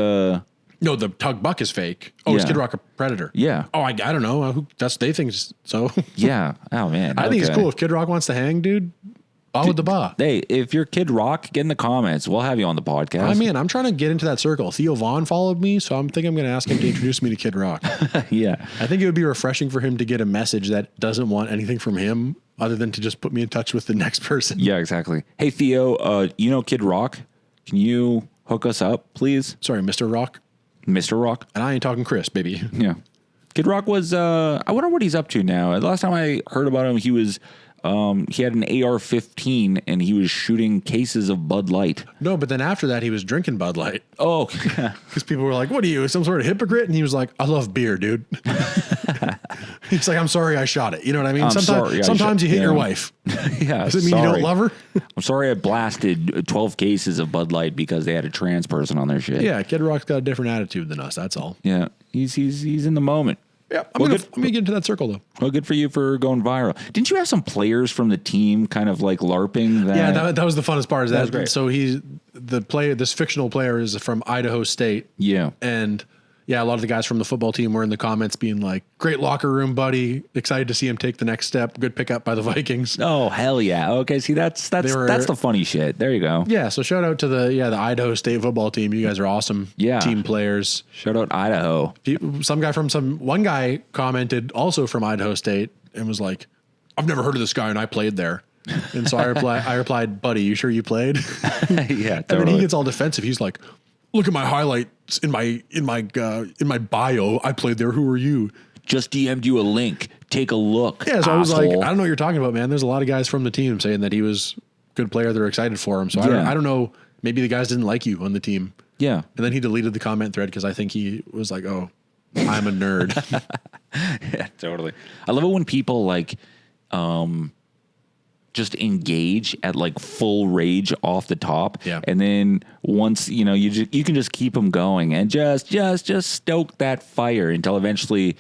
No, the Tug Buck is fake. Oh, is Kid Rock a predator? Yeah. Oh, I don't know. They think so. Yeah. Oh man. I think it's cool if Kid Rock wants to hang, dude. With the ba. Hey, if you're Kid Rock, get in the comments. We'll have you on the podcast. I mean, I'm trying to get into that circle. Theo Vaughn followed me, so I'm going to ask him to introduce me to Kid Rock. Yeah. I think it would be refreshing for him to get a message that doesn't want anything from him other than to just put me in touch with the next person. Yeah, exactly. Hey, Theo, you know Kid Rock? Can you hook us up, please? Sorry, Mr. Rock? Mr. Rock? And I ain't talking Chris, baby. Yeah. Kid Rock was, I wonder what he's up to now. The last time I heard about him, he was... he had an AR-15 and he was shooting cases of Bud Light. No, but then after that, he was drinking Bud Light. Oh, because people were like, what are you, some sort of hypocrite? And he was like, I love beer, dude. He's like, I'm sorry I shot it. You know what I mean? Sometimes you hit your wife. Yeah. Does it mean you don't love her? I'm sorry I blasted 12 cases of Bud Light because they had a trans person on their shit. Yeah, Kid Rock's got a different attitude than us. That's all. Yeah. He's in the moment. Yeah, I'm gonna get into that circle though. Well, good for you for going viral. Didn't you have some players from the team kind of like LARPing? That was the funnest part. That was great. So this fictional player is from Idaho State. Yeah, and a lot of the guys from the football team were in the comments being like, "Great locker room, buddy. Excited to see him take the next step. Good pickup by the Vikings." Oh hell yeah! Okay, see that's the funny shit. There you go. Yeah. So shout out to the Idaho State football team. You guys are awesome. Yeah. Team players. Shout out Idaho. One guy commented also from Idaho State and was like, "I've never heard of this guy and I played there." And so I replied, "Buddy, you sure you played?" Yeah. Totally. And then he gets all defensive. He's like, "Look at my highlights in my bio. I played there. Who are you?" Just DM'd you a link. Take a look. Yeah, so I was like, I don't know what you're talking about, man. There's a lot of guys from the team saying that he was a good player. They're excited for him. So I don't know. Maybe the guys didn't like you on the team. Yeah. And then he deleted the comment thread because I think he was like, oh, I'm a nerd. Yeah, totally. I love it when people like just engage at like full rage off the top. Yeah. And then once, you can just keep them going and just stoke that fire until eventually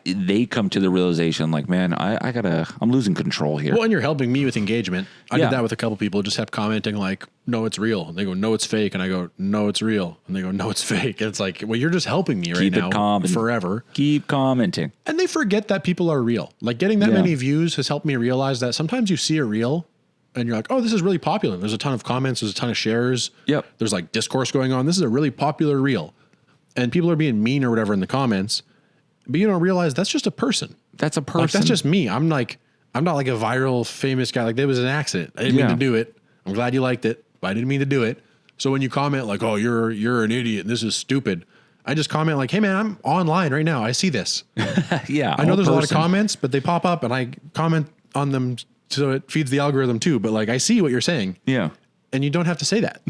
they come to the realization like, man, I'm losing control here. Well, and you're helping me with engagement. I Yeah. did that with a couple people, just kept commenting like, no, it's real. And they go, no, it's fake. And I go, no, it's real. And they go, no, it's fake. And it's like, well, you're just helping me right Keep it now calm and forever. Keep commenting. And they forget that people are real. Like getting that many views has helped me realize that sometimes you see a reel and you're like, oh, this is really popular. There's a ton of comments. There's a ton of shares. Yep. There's like discourse going on. This is a really popular reel. And people are being mean or whatever in the comments. But you don't realize that's just a person. That's a person. Like, that's just me. I'm not like a viral famous guy. Like that was an accident. I didn't mean to do it. I'm glad you liked it, but I didn't mean to do it. So when you comment like, oh, you're an idiot and this is stupid, I just comment like, hey man, I'm online right now. I see this. Yeah. I know there's a lot of comments, but they pop up and I comment on them so it feeds the algorithm too. But like I see what you're saying. Yeah. And you don't have to say that.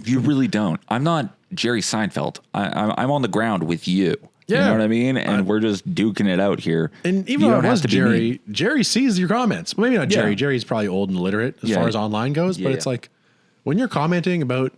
You really don't. I'm not Jerry Seinfeld. I'm on the ground with you. Yeah. You know what I mean? And we're just duking it out here. And even though it was Jerry, Jerry sees your comments. Well, maybe not Jerry. Jerry's probably old and illiterate as far as online goes. But it's like when you're commenting about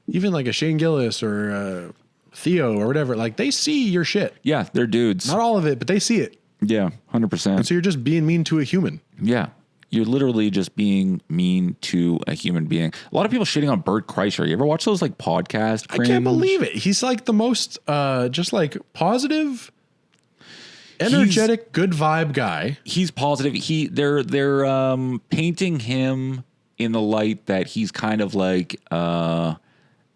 even like a Shane Gillis or Theo or whatever, like they see your shit. Yeah, they're dudes. Not all of it, but they see it. Yeah, 100%. And so you're just being mean to a human. Yeah. You're literally just being mean to a human being. A lot of people shitting on Bert Kreischer. You ever watch those like podcast cringe? I can't believe it. He's like the most just like positive, energetic, good vibe guy. He's positive. They're painting him in the light that he's kind of like an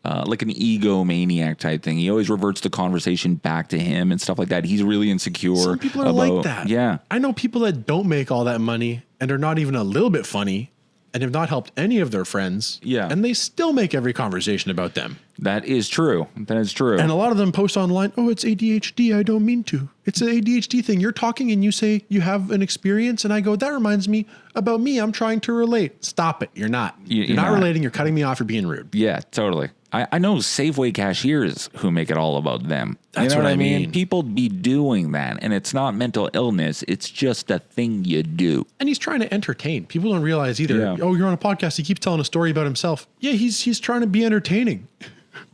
egomaniac type thing. He always reverts the conversation back to him and stuff like that. He's really insecure. Some people are like that. Yeah. I know people that don't make all that money and are not even a little bit funny and have not helped any of their friends. Yeah. And they still make every conversation about them. That is true. That is true. And a lot of them post online, oh, it's ADHD. I don't mean to. It's an ADHD thing. You're talking and you say you have an experience. And I go, that reminds me about me. I'm trying to relate. Stop it. You're not. You're not relating. You're cutting me off. You're being rude. Yeah, totally. I know Safeway cashiers who make it all about them. That's you know what I mean. People be doing that, and it's not mental illness. It's just a thing you do. And he's trying to entertain. People don't realize either. Yeah. Oh, you're on a podcast. He keeps telling a story about himself. Yeah, he's trying to be entertaining.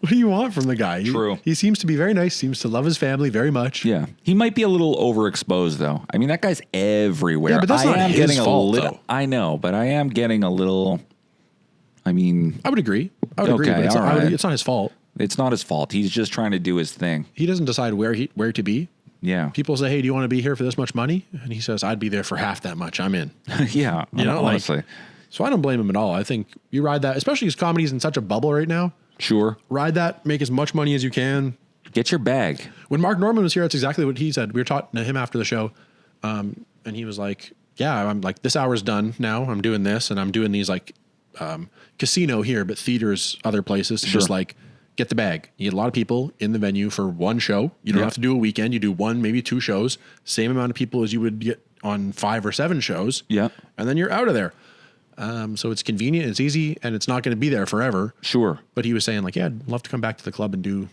What do you want from the guy? True. He seems to be very nice. Seems to love his family very much. Yeah, he might be a little overexposed, though. I mean, that guy's everywhere. Yeah, but that's not his fault, though. I know, but I am getting a little. I mean, I would agree. But it's not his fault. It's not his fault. He's just trying to do his thing. He doesn't decide where to be. Yeah. People say, hey, do you want to be here for this much money? And he says, I'd be there for half that much. I'm in. Yeah. You know, honestly. So I don't blame him at all. I think you ride that, especially because comedy's in such a bubble right now. Sure. Ride that, make as much money as you can. Get your bag. When Mark Norman was here, that's exactly what he said. We were talking to him after the show. And he was like, yeah, I'm like, this hour's done now. I'm doing this and I'm doing these like casino here, but theaters, other places. Sure. Just like, get the bag. You get a lot of people in the venue for one show. You don't have to do a weekend. You do one, maybe two shows. Same amount of people as you would get on 5 or 7 shows. Yeah. And then you're out of there. So it's convenient, it's easy, and it's not going to be there forever. Sure. But he was saying like, yeah, I'd love to come back to the club and do,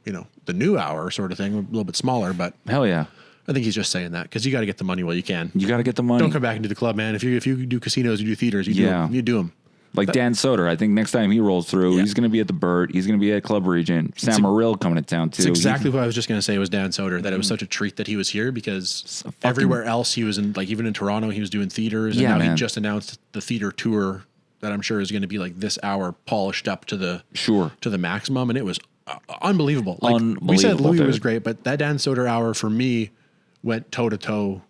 the new hour sort of thing, a little bit smaller. But hell yeah. I think he's just saying that because you got to get the money while you can. You got to get the money. Don't come back and do the club, man. If you do casinos, you do theaters, you do them. Like Dan Soder, I think next time he rolls through, he's going to be at the Burt. He's going to be at Club Regent. Sam Morrill coming to town too. That's exactly what I was just going to say was Dan Soder, that it was such a treat that he was here because everywhere else he was in, like even in Toronto, he was doing theaters. And now he just announced the theater tour that I'm sure is going to be like this hour polished up to the maximum. And it was unbelievable. Like we said Louis was great, but that Dan Soder hour for me went toe to toe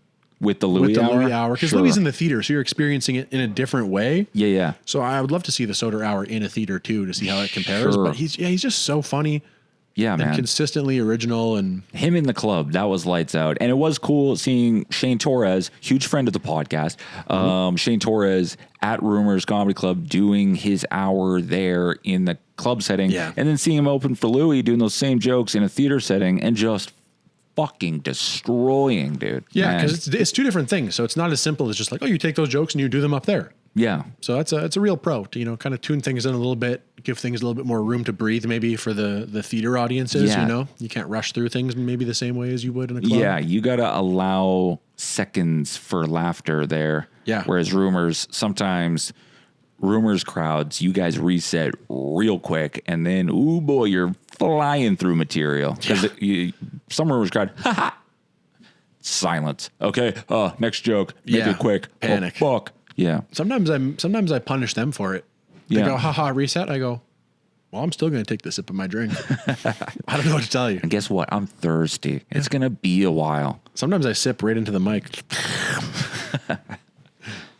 with the Louis hour. Because Louis in the theater, so you're experiencing it in a different way. Yeah, yeah. So I would love to see the Soder hour in a theater too to see how it compares. But he's just so funny. Yeah, man. And consistently original. And him in the club, that was lights out. And it was cool seeing Shane Torres, huge friend of the podcast, Shane Torres at Rumors Comedy Club doing his hour there in the club setting. Yeah. And then seeing him open for Louis doing those same jokes in a theater setting and just fucking destroying, dude. Yeah, because it's two different things. So it's not as simple as just like, oh, you take those jokes and you do them up there. Yeah. So it's a real pro to, kind of tune things in a little bit, give things a little bit more room to breathe maybe for the theater audiences, You can't rush through things maybe the same way as you would in a club. Yeah, you got to allow seconds for laughter there. Yeah. Whereas Rumors crowds, you guys reset real quick, and then, ooh boy, you're flying through material. Because some Rumors crowd, ha ha, silence. Okay, next joke. Make it quick. Panic. Oh, fuck. Yeah. Sometimes I punish them for it. They go, haha, reset. I go, well, I'm still going to take the sip of my drink. I don't know what to tell you. And guess what? I'm thirsty. It's going to be a while. Sometimes I sip right into the mic.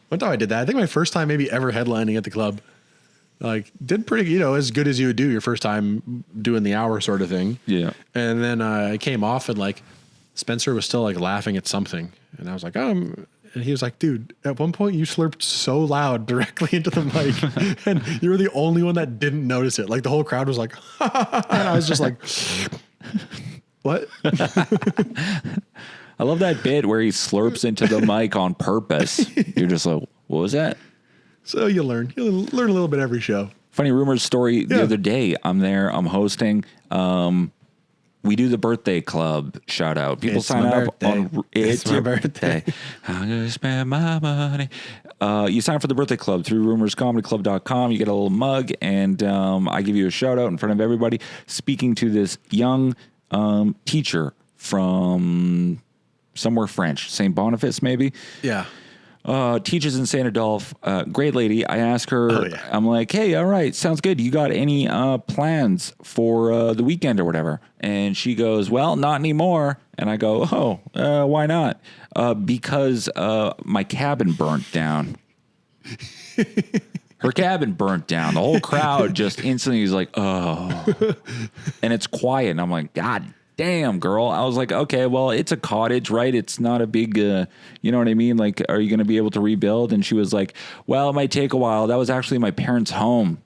One time I did that. I think my first time maybe ever headlining at the club. Like, did pretty, as good as you would do your first time doing the hour sort of thing. Yeah. And then I came off and like Spencer was still like laughing at something. And I was like, and he was like, dude, at one point you slurped so loud directly into the mic and you were the only one that didn't notice it. Like the whole crowd was like, and I was just like, what? I love that bit where he slurps into the mic on purpose. You're just like, what was that? So you learn a little bit every show. Funny rumors story the other day. I'm there. I'm hosting. We do the birthday club shout out. People sign up on it's your birthday. I'm gonna spend my money. You sign up for the birthday club through rumorscomedyclub.com. You get a little mug, and I give you a shout out in front of everybody. Speaking to this young teacher from somewhere French, St. Boniface, maybe. Yeah. Teaches in St. Adolphe, great lady. I ask her, I'm like, hey, all right, sounds good. You got any plans for the weekend or whatever? And she goes, well, not anymore. And I go, why not? Because my cabin burnt down. Her cabin burnt down. The whole crowd just instantly is like, oh. And it's quiet. And I'm like, God damn, girl. I was like, okay, well, it's a cottage, right? It's not a big, you know what I mean? Like, are you going to be able to rebuild? And she was like, well, it might take a while. That was actually my parents' home.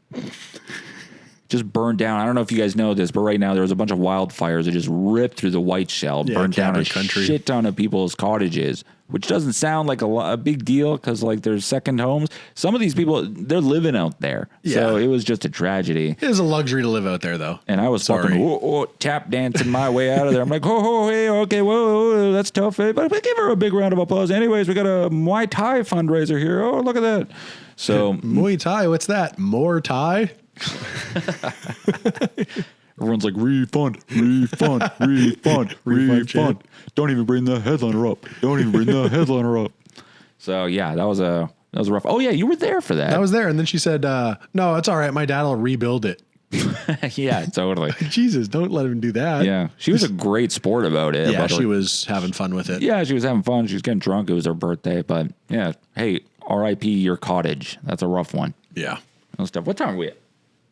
Just burned down. I don't know if you guys know this, but right now there was a bunch of wildfires that just ripped through the white shell, burned down a shit ton of people's cottages, which doesn't sound like a big deal because like there's second homes. Some of these people, they're living out there. Yeah. So it was just a tragedy. It is a luxury to live out there though. And I was fucking tap dancing my way out of there. I'm like, hey, okay, whoa, that's tough. But we give her a big round of applause. Anyways, we got a Muay Thai fundraiser here. Oh, look at that. So Muay Thai, what's that? More Thai? Everyone's like, refund. Don't even bring the headliner up. So yeah, that was rough. Oh yeah, you were there for that. I was there, and then she said, no, it's all right, my dad will rebuild it. Yeah, totally. Jesus, don't let him do that. Yeah, she was a great sport about it. Yeah, she was having fun with it. Yeah, she was having fun. She was getting drunk. It was her birthday, but yeah, hey, R.I.P. your cottage. That's a rough one. Yeah. No stuff. What time are we at?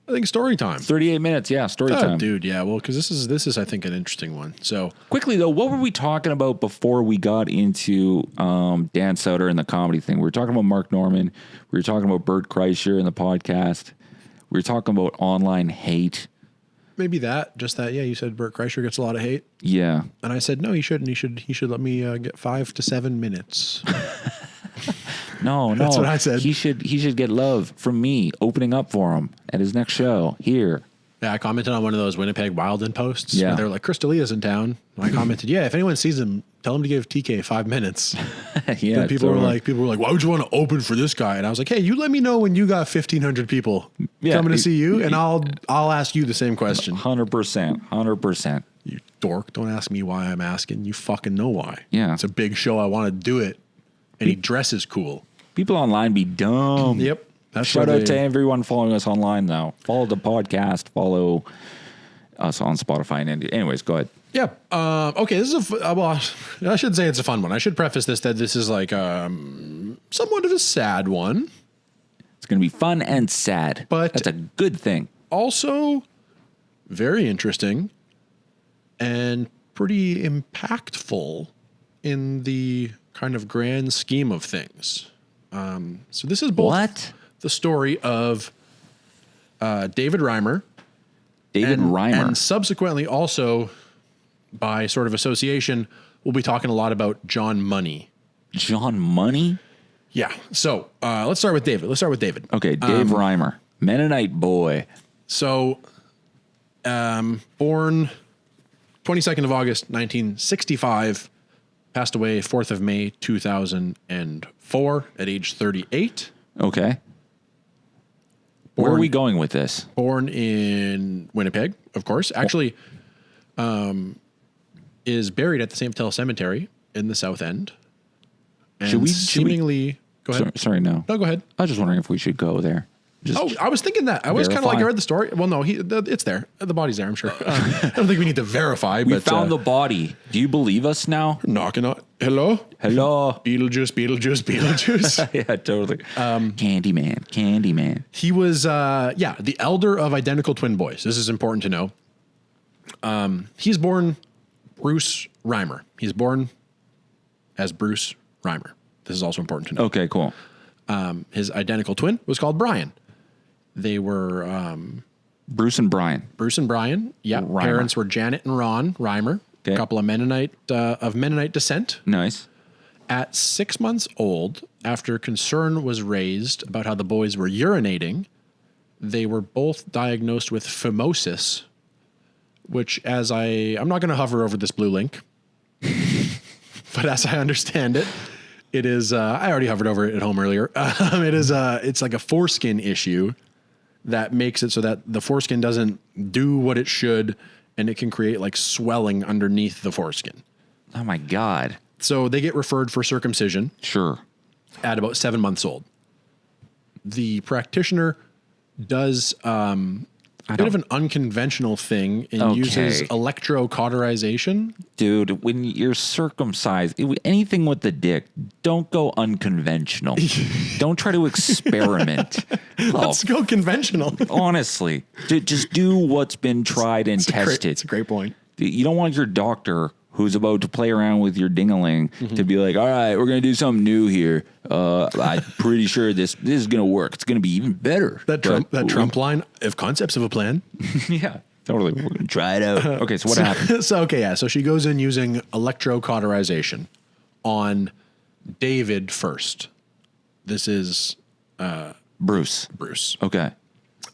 I think story time. 38 minutes. Yeah, story time. Dude, yeah. Well, because this is, I think, an interesting one. So quickly, though, what were we talking about before we got into Dan Soder and the comedy thing? We were talking about Mark Norman. We were talking about Bert Kreischer in the podcast. We were talking about online hate. Maybe just that. Yeah, you said Bert Kreischer gets a lot of hate. Yeah. And I said, no, he shouldn't. He should let me get 5 to 7 minutes. No, that's what I said. He should get love from me opening up for him at his next show here. Yeah, I commented on one of those Winnipeg Wildin posts. Yeah, they were like, Chris D'Elia's in town. And I commented, yeah, if anyone sees him, tell him to give TK 5 minutes. Yeah, and people were like, why would you want to open for this guy? And I was like, hey, you let me know when you got 1,500 people coming to see you, and I'll ask you the same question. 100%. You dork! Don't ask me why I'm asking. You fucking know why. Yeah, it's a big show. I want to do it, and he dresses cool. People online be dumb. Yep. Shout out to everyone following us online now. Follow the podcast. Follow us on Spotify. And anyways, go ahead. Yeah. Okay. This is well, I should say it's a fun one. I should preface that this is like somewhat of a sad one. It's going to be fun and sad, but that's a good thing. Also, very interesting and pretty impactful in the kind of grand scheme of things. So this is both the story of David Reimer. And subsequently also, by sort of association, we'll be talking a lot about John Money. John Money? Yeah. So let's start with David. Okay, Dave Reimer, Mennonite boy. So born 22nd of August, 1965. Passed away 4th of May, 2004 at age 38. Okay. Where are we going with this? Born in Winnipeg, of course. Actually, is buried at the St. Vital Cemetery in the South End. And Should we- seemingly... Go ahead. Sorry, no. No, go ahead. I was just wondering if we should go there. Just I was thinking that. I was kind of like, I verify. read the story. Well, no, it's there. The body's there, I'm sure. I don't think we need to verify, we but... found the body. Do you believe us now? knocking on... Hello? Hello. Beetlejuice, Beetlejuice, Beetlejuice. Yeah, totally. Candyman. He was, the elder of identical twin boys. This is important to know. He's born Bruce Reimer. He's born as Bruce Reimer. This is also important to know. Okay, cool. His identical twin was called Brian. They were Bruce and Brian. Bruce and Brian. Yeah, Reimer. parents were Janet and Ron Reimer. Okay. A couple of Mennonite descent. Nice. At 6 months old, after concern was raised about how the boys were urinating, they were both diagnosed with phimosis, which I'm not going to hover over this blue link, but as I understand it, it is, I already hovered over it at home earlier. It's like a foreskin issue that makes it so that the foreskin doesn't do what it should, and it can create like swelling underneath the foreskin. Oh my God. So they get referred for circumcision Sure. at about 7 months old. The practitioner does a bit of an unconventional thing and uses electrocauterization. Dude, when you're circumcised, anything with the dick, don't go unconventional. Don't try to experiment. Let's go conventional. Honestly, just do what's been tried and tested. It's a great point. You don't want your doctor who's about to play around with your ding-a-ling to be like, all right, we're going to do something new here. I'm pretty sure this is going to work. It's going to be even better. That Trump line, if concepts of a plan. Yeah, totally. We're going to try it out. Okay, so what happened? So she goes in using electrocauterization on David first. This is Bruce. Okay.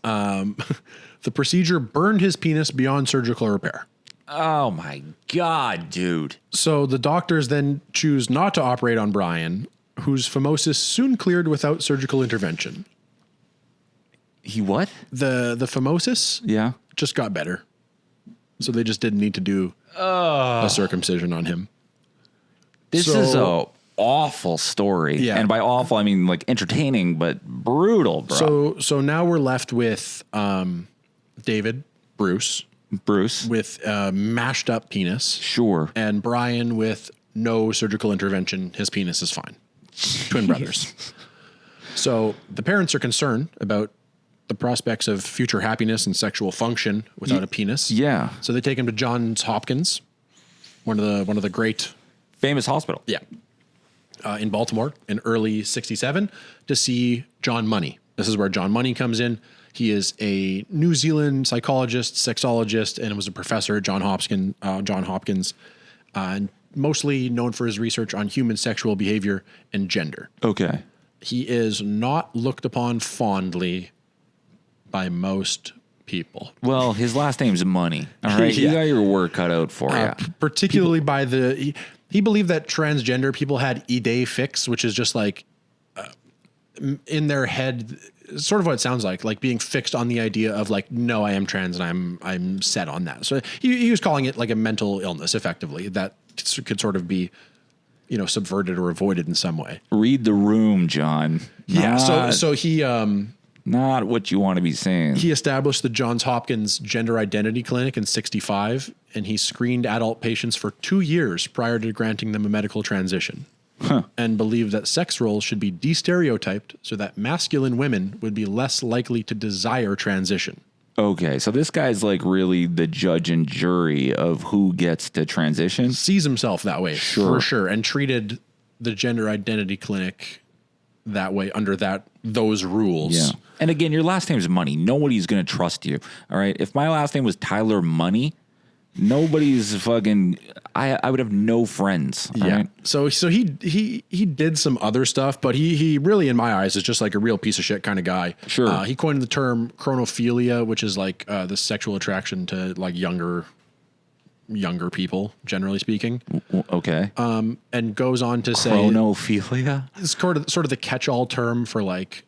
The procedure burned his penis beyond surgical repair. Oh my God, dude. So the doctors then choose not to operate on Brian, whose phimosis soon cleared without surgical intervention. He what? The phimosis Yeah. just got better. So they just didn't need to do a circumcision on him. This is a awful story. Yeah. And by awful, I mean like entertaining, but brutal, bro. So now we're left with David, Bruce, with a mashed up penis. Sure. And Brian with no surgical intervention. His penis is fine. Twin brothers. So the parents are concerned about the prospects of future happiness and sexual function without a penis. Yeah. So they take him to Johns Hopkins, one of the great Famous hospital. Yeah. In Baltimore in early 1967 to see John Money. This is where John Money comes in. He is a New Zealand psychologist, sexologist, and was a professor at Johns Hopkins, and mostly known for his research on human sexual behavior and gender. Okay. He is not looked upon fondly by most people. Well, his last name's Money. All right. Yeah. You got your work cut out for you. Particularly by he believed that transgender people had idée fixe, which is just like in their head, sort of what it sounds like being fixed on the idea of like, no, I am trans and I'm set on that. So he was calling it like a mental illness, effectively, that could sort of be, subverted or avoided in some way. Read the room, John. Yeah. So he not what you want to be saying. He established the Johns Hopkins Gender Identity Clinic in 1965, and he screened adult patients for 2 years prior to granting them a medical transition. And believed that sex roles should be de-stereotyped so that masculine women would be less likely to desire transition. Okay, so this guy's like really the judge and jury of who gets to transition. Sees himself that way, for sure, and treated the Gender Identity Clinic that way under those rules. Yeah. And again, your last name is Money. Nobody's going to trust you. All right. If my last name was Tyler Money, nobody's fucking. I would have no friends. Yeah. Right? So he did some other stuff, but he really, in my eyes, is just like a real piece of shit kind of guy. Sure. He coined the term chronophilia, which is like the sexual attraction to like younger people, generally speaking. Okay. And goes on to say chronophilia. It's sort of the catch-all term for like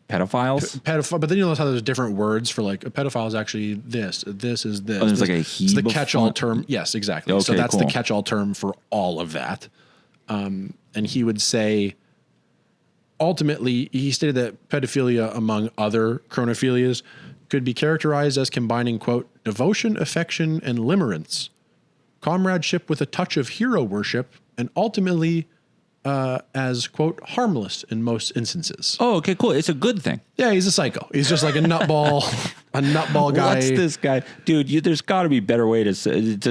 pedophiles. Pedophile, but then you notice how there's different words for like a pedophile is actually this. This is this. Oh, there's this. like a It's the catch-all term. Yes, exactly. Okay, so that's cool. the catch-all term for all of that. And he would say, ultimately, he stated that pedophilia, among other chronophilias, could be characterized as combining, quote, devotion, affection, and limerence, comradeship with a touch of hero worship, and ultimately as, quote, harmless in most instances. Oh, okay, cool. It's a good thing. Yeah, he's a psycho. He's just like a nutball, guy. What's this guy? Dude, there's got to be a better way to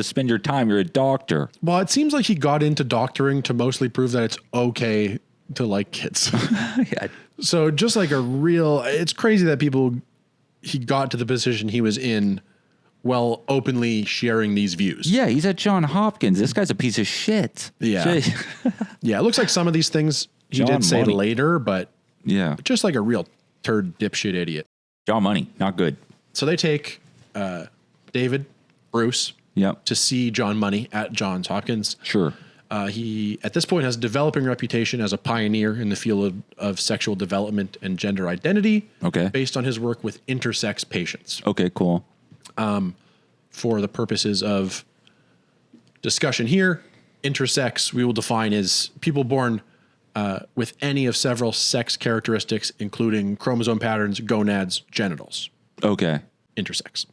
spend your time. You're a doctor. Well, it seems like he got into doctoring to mostly prove that it's okay to like kids. Yeah. So just like it's crazy that he got to the position he was in while openly sharing these views. Yeah, he's at Johns Hopkins. This guy's a piece of shit. Yeah. Yeah, it looks like some of these things he John did say Money. later, but Yeah. just like a real turd dipshit idiot. John Money, not good. So they take David, Bruce, Yep. to see John Money at Johns Hopkins. Sure. He, at this point, has a developing reputation as a pioneer in the field of sexual development and gender identity. Okay. Based on his work with intersex patients. Okay, cool. For the purposes of discussion here, intersex we will define as people born with any of several sex characteristics, including chromosome patterns, gonads, genitals. Okay. Intersex.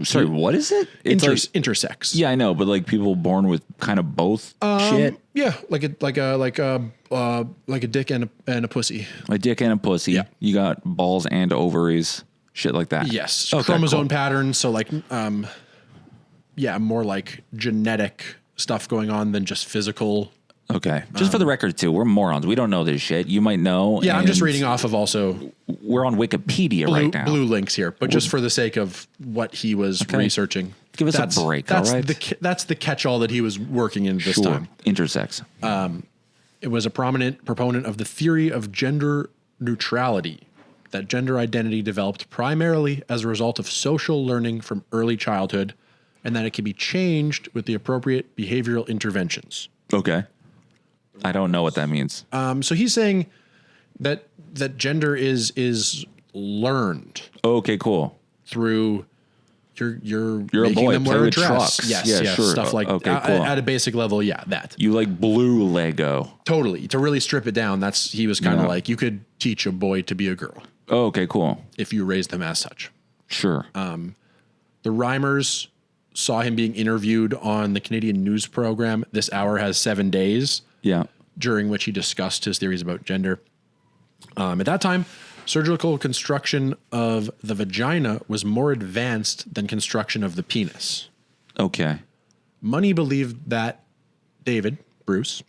Sorry, what is it? It's Intersex. Yeah, I know, but like people born with kind of both shit. Yeah, like a dick and a pussy. A dick and a pussy. Yeah. You got balls and ovaries, shit like that. Yes, Okay, chromosome cool. patterns. So like, more like genetic stuff going on than just physical. Okay. Just for the record, too, we're morons. We don't know this shit. You might know. Yeah, I'm just and reading off of also We're on Wikipedia right now. blue links here, but just for the sake of what he was researching. Give us a break, that's all right? That's the catch-all that he was working in this Sure. time. Intersex. It was a prominent proponent of the theory of gender neutrality, that gender identity developed primarily as a result of social learning from early childhood, and that it can be changed with the appropriate behavioral interventions. Okay. I don't know what that means. So he's saying that gender is learned Okay, cool. through you're You're a making boy, them play wear a with dress. trucks. Yes, Yeah, yes, sure. stuff like Okay, cool. at a basic level. Yeah, that You like blue Lego. totally. To really strip it down, he was kind of Yeah. like you could teach a boy to be a girl Oh, okay, cool. if you raised them as such. Sure. The Reimers saw him being interviewed on the Canadian news program This Hour Has 7 Days, yeah. during which he discussed his theories about gender. At that time, surgical construction of the vagina was more advanced than construction of the penis. Okay. Money believed that David, Bruce,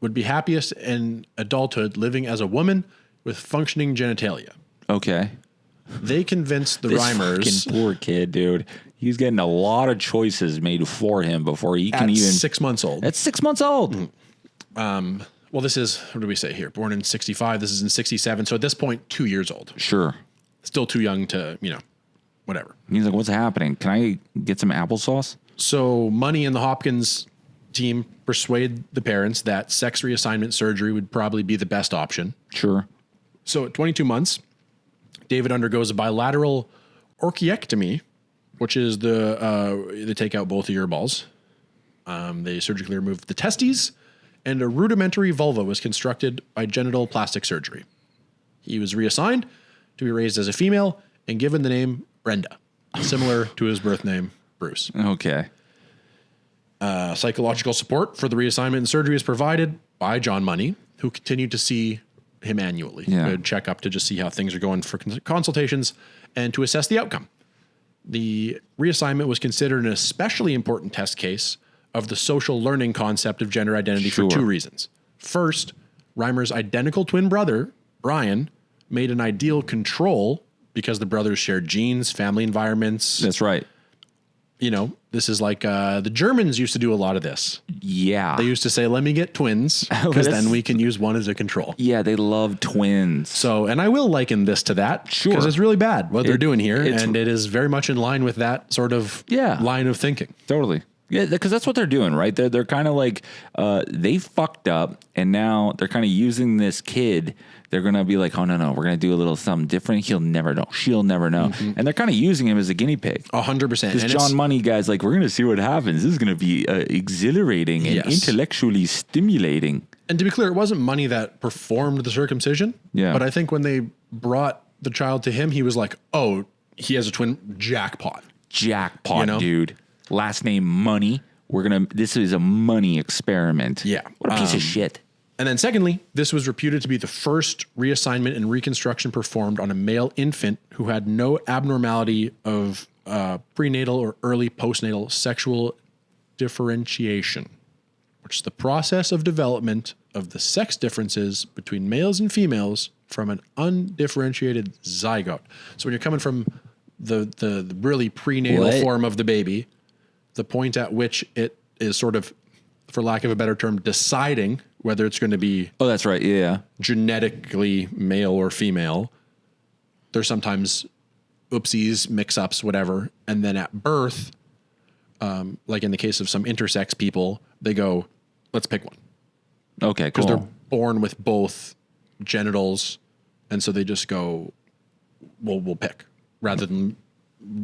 would be happiest in adulthood living as a woman with functioning genitalia. Okay. They convinced the This Reimers fucking poor kid, dude. He's getting a lot of choices made for him before he at can even. 6 months old. That's 6 months old. Well, this is, what do we say here? Born in 65. This is in 67. So at this point, 2 years old. Sure. Still too young to, whatever. He's like, what's happening? Can I get some applesauce? So Money and the Hopkins team persuade the parents that sex reassignment surgery would probably be the best option. Sure. So at 22 months, David undergoes a bilateral orchiectomy, which is they take out both of your balls. They surgically remove the testes, and a rudimentary vulva was constructed by genital plastic surgery. He was reassigned to be raised as a female and given the name Brenda, similar to his birth name, Bruce. Okay. Psychological support for the reassignment and surgery is provided by John Money, who continued to see him annually. Yeah. Would check up to just see how things are going for consultations and to assess the outcome. The reassignment was considered an especially important test case of the social learning concept of gender identity Sure. for two reasons. First, Reimer's identical twin brother, Brian, made an ideal control because the brothers shared genes, family environments. That's right. This is like the Germans used to do a lot of this. Yeah. They used to say, let me get twins, because then we can use one as a control. Yeah, they love twins. So, and I will liken this to that. Sure. Because it's really bad what they're doing here. it's- And it is very much in line with that sort of Yeah. line of thinking. Totally. Yeah, because that's what they're doing, right? They're kind of like they fucked up, and now they're kind of using this kid. They're gonna be like, oh no, we're gonna do a little something different. He'll never know. She'll never know. And they're kind of using him as a guinea pig. 100%. This John Money guy's like, we're gonna see what happens. This is gonna be exhilarating and intellectually stimulating. And to be clear, it wasn't Money that performed the circumcision. Yeah. But I think when they brought the child to him, he was like, oh, he has a twin. Jackpot, dude. Last name Money. This is a money experiment. Yeah. What a piece of shit. And then secondly, this was reputed to be the first reassignment and reconstruction performed on a male infant who had no abnormality of prenatal or early postnatal sexual differentiation, which is the process of development of the sex differences between males and females from an undifferentiated zygote. So when you're coming from the really prenatal form of the baby, the point at which it is sort of, for lack of a better term, deciding whether it's going to be that's right, genetically male or female. There's sometimes oopsies, mix-ups, whatever. And then at birth, like in the case of some intersex people, they go, let's pick one. Okay, cool. Because they're born with both genitals, and so they just go, well, we'll pick. Rather than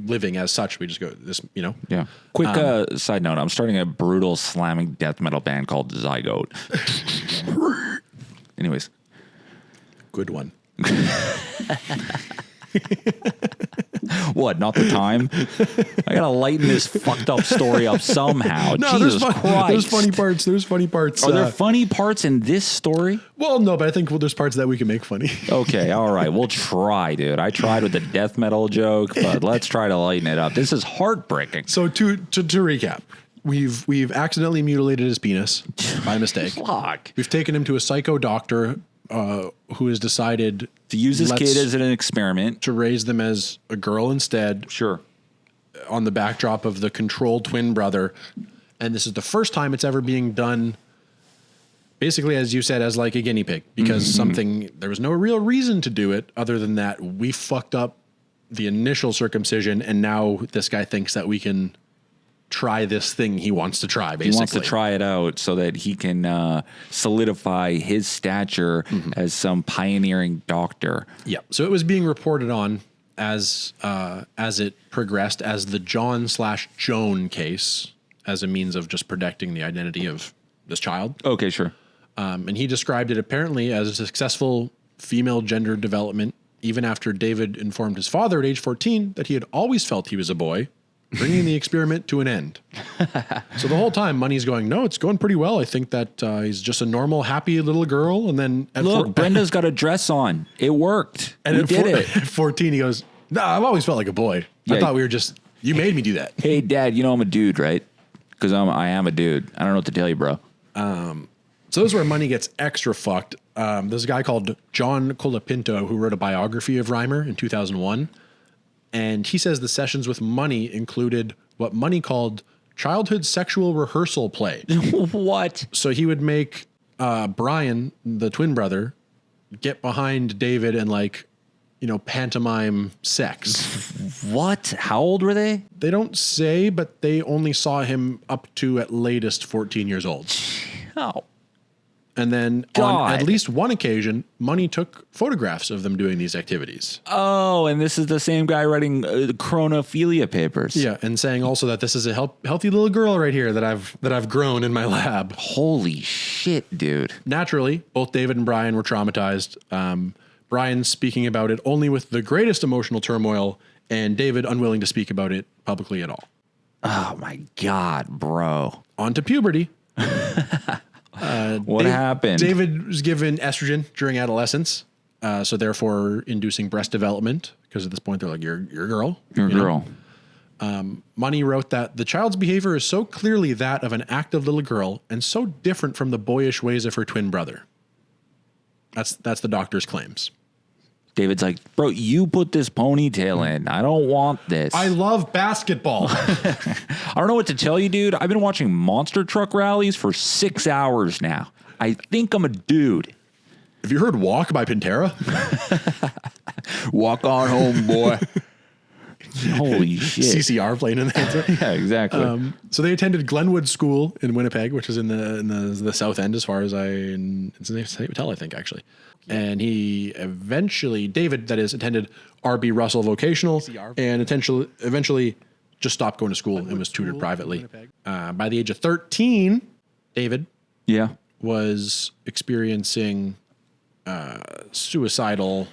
living as such, we just go this, Yeah. Quick side note: I'm starting a brutal slamming death metal band called Zygote. Anyways, good one. What? Not the time? I gotta lighten this fucked up story up somehow. No, Jesus Christ! There's funny parts. There's funny parts. Are there funny parts in this story? Well, no, but I think there's parts that we can make funny. Okay, all right. We'll try, dude. I tried with the death metal joke, but let's try to lighten it up. This is heartbreaking. So to recap, we've accidentally mutilated his penis by mistake. Fuck. We've taken him to a psycho doctor who has decided to use this kid as an experiment, to raise them as a girl instead. Sure. On the backdrop of the controlled twin brother. And this is the first time it's ever being done, basically, as you said, as like a guinea pig, because there was no real reason to do it other than that we fucked up the initial circumcision. And now this guy thinks that we can try this thing he wants to try, basically. He wants to try it out so that he can solidify his stature as some pioneering doctor. Yeah. So it was being reported on as it progressed as the John/Joan case, as a means of just protecting the identity of this child. Okay, sure. And he described it apparently as a successful female gender development, even after David informed his father at age 14 that he had always felt he was a boy, bringing the experiment to an end. So the whole time, Money's going, no, it's going pretty well. I think that he's just a normal, happy little girl. And then Brenda's got a dress on. It worked. And we did it. At 14, he goes, no, I've always felt like a boy. Yeah. I thought we were just, you made me do that. Hey, Dad, I'm a dude, right? Because I am a dude. I don't know what to tell you, bro. So this is where Money gets extra fucked. There's a guy called John Colapinto who wrote a biography of Reimer in 2001. And he says the sessions with Money included what Money called childhood sexual rehearsal play. What? So he would make Brian, the twin brother, get behind David and pantomime sex. What? How old were they? They don't say, but they only saw him up to at latest 14 years old. Oh. And then on at least one occasion, Money took photographs of them doing these activities. Oh, and this is the same guy writing chronophilia papers. Yeah, and saying also that this is a healthy little girl right here that I've grown in my lab. Holy shit, dude. Naturally, both David and Brian were traumatized. Brian speaking about it only with the greatest emotional turmoil, and David unwilling to speak about it publicly at all. Oh my God, bro. On to puberty. What happened? David was given estrogen during adolescence, so therefore inducing breast development, because at this point they're like, you're a girl. You're a girl. Money wrote that the child's behavior is so clearly that of an active little girl and so different from the boyish ways of her twin brother. That's the doctor's claims. David's like, bro, you put this ponytail in. I don't want this. I love basketball. I don't know what to tell you, dude. I've been watching monster truck rallies for 6 hours now. I think I'm a dude. Have you heard Walk by Pantera? Walk on home, boy. Holy shit. CCR playing in that. Yeah, exactly. So they attended Glenwood School in Winnipeg, which is in the south end, as far as it's in the hotel, I think, actually. And he David, that is, attended R.B. Russell Vocational and eventually just stopped going to school and was tutored privately. By the age of 13, David was experiencing suicidal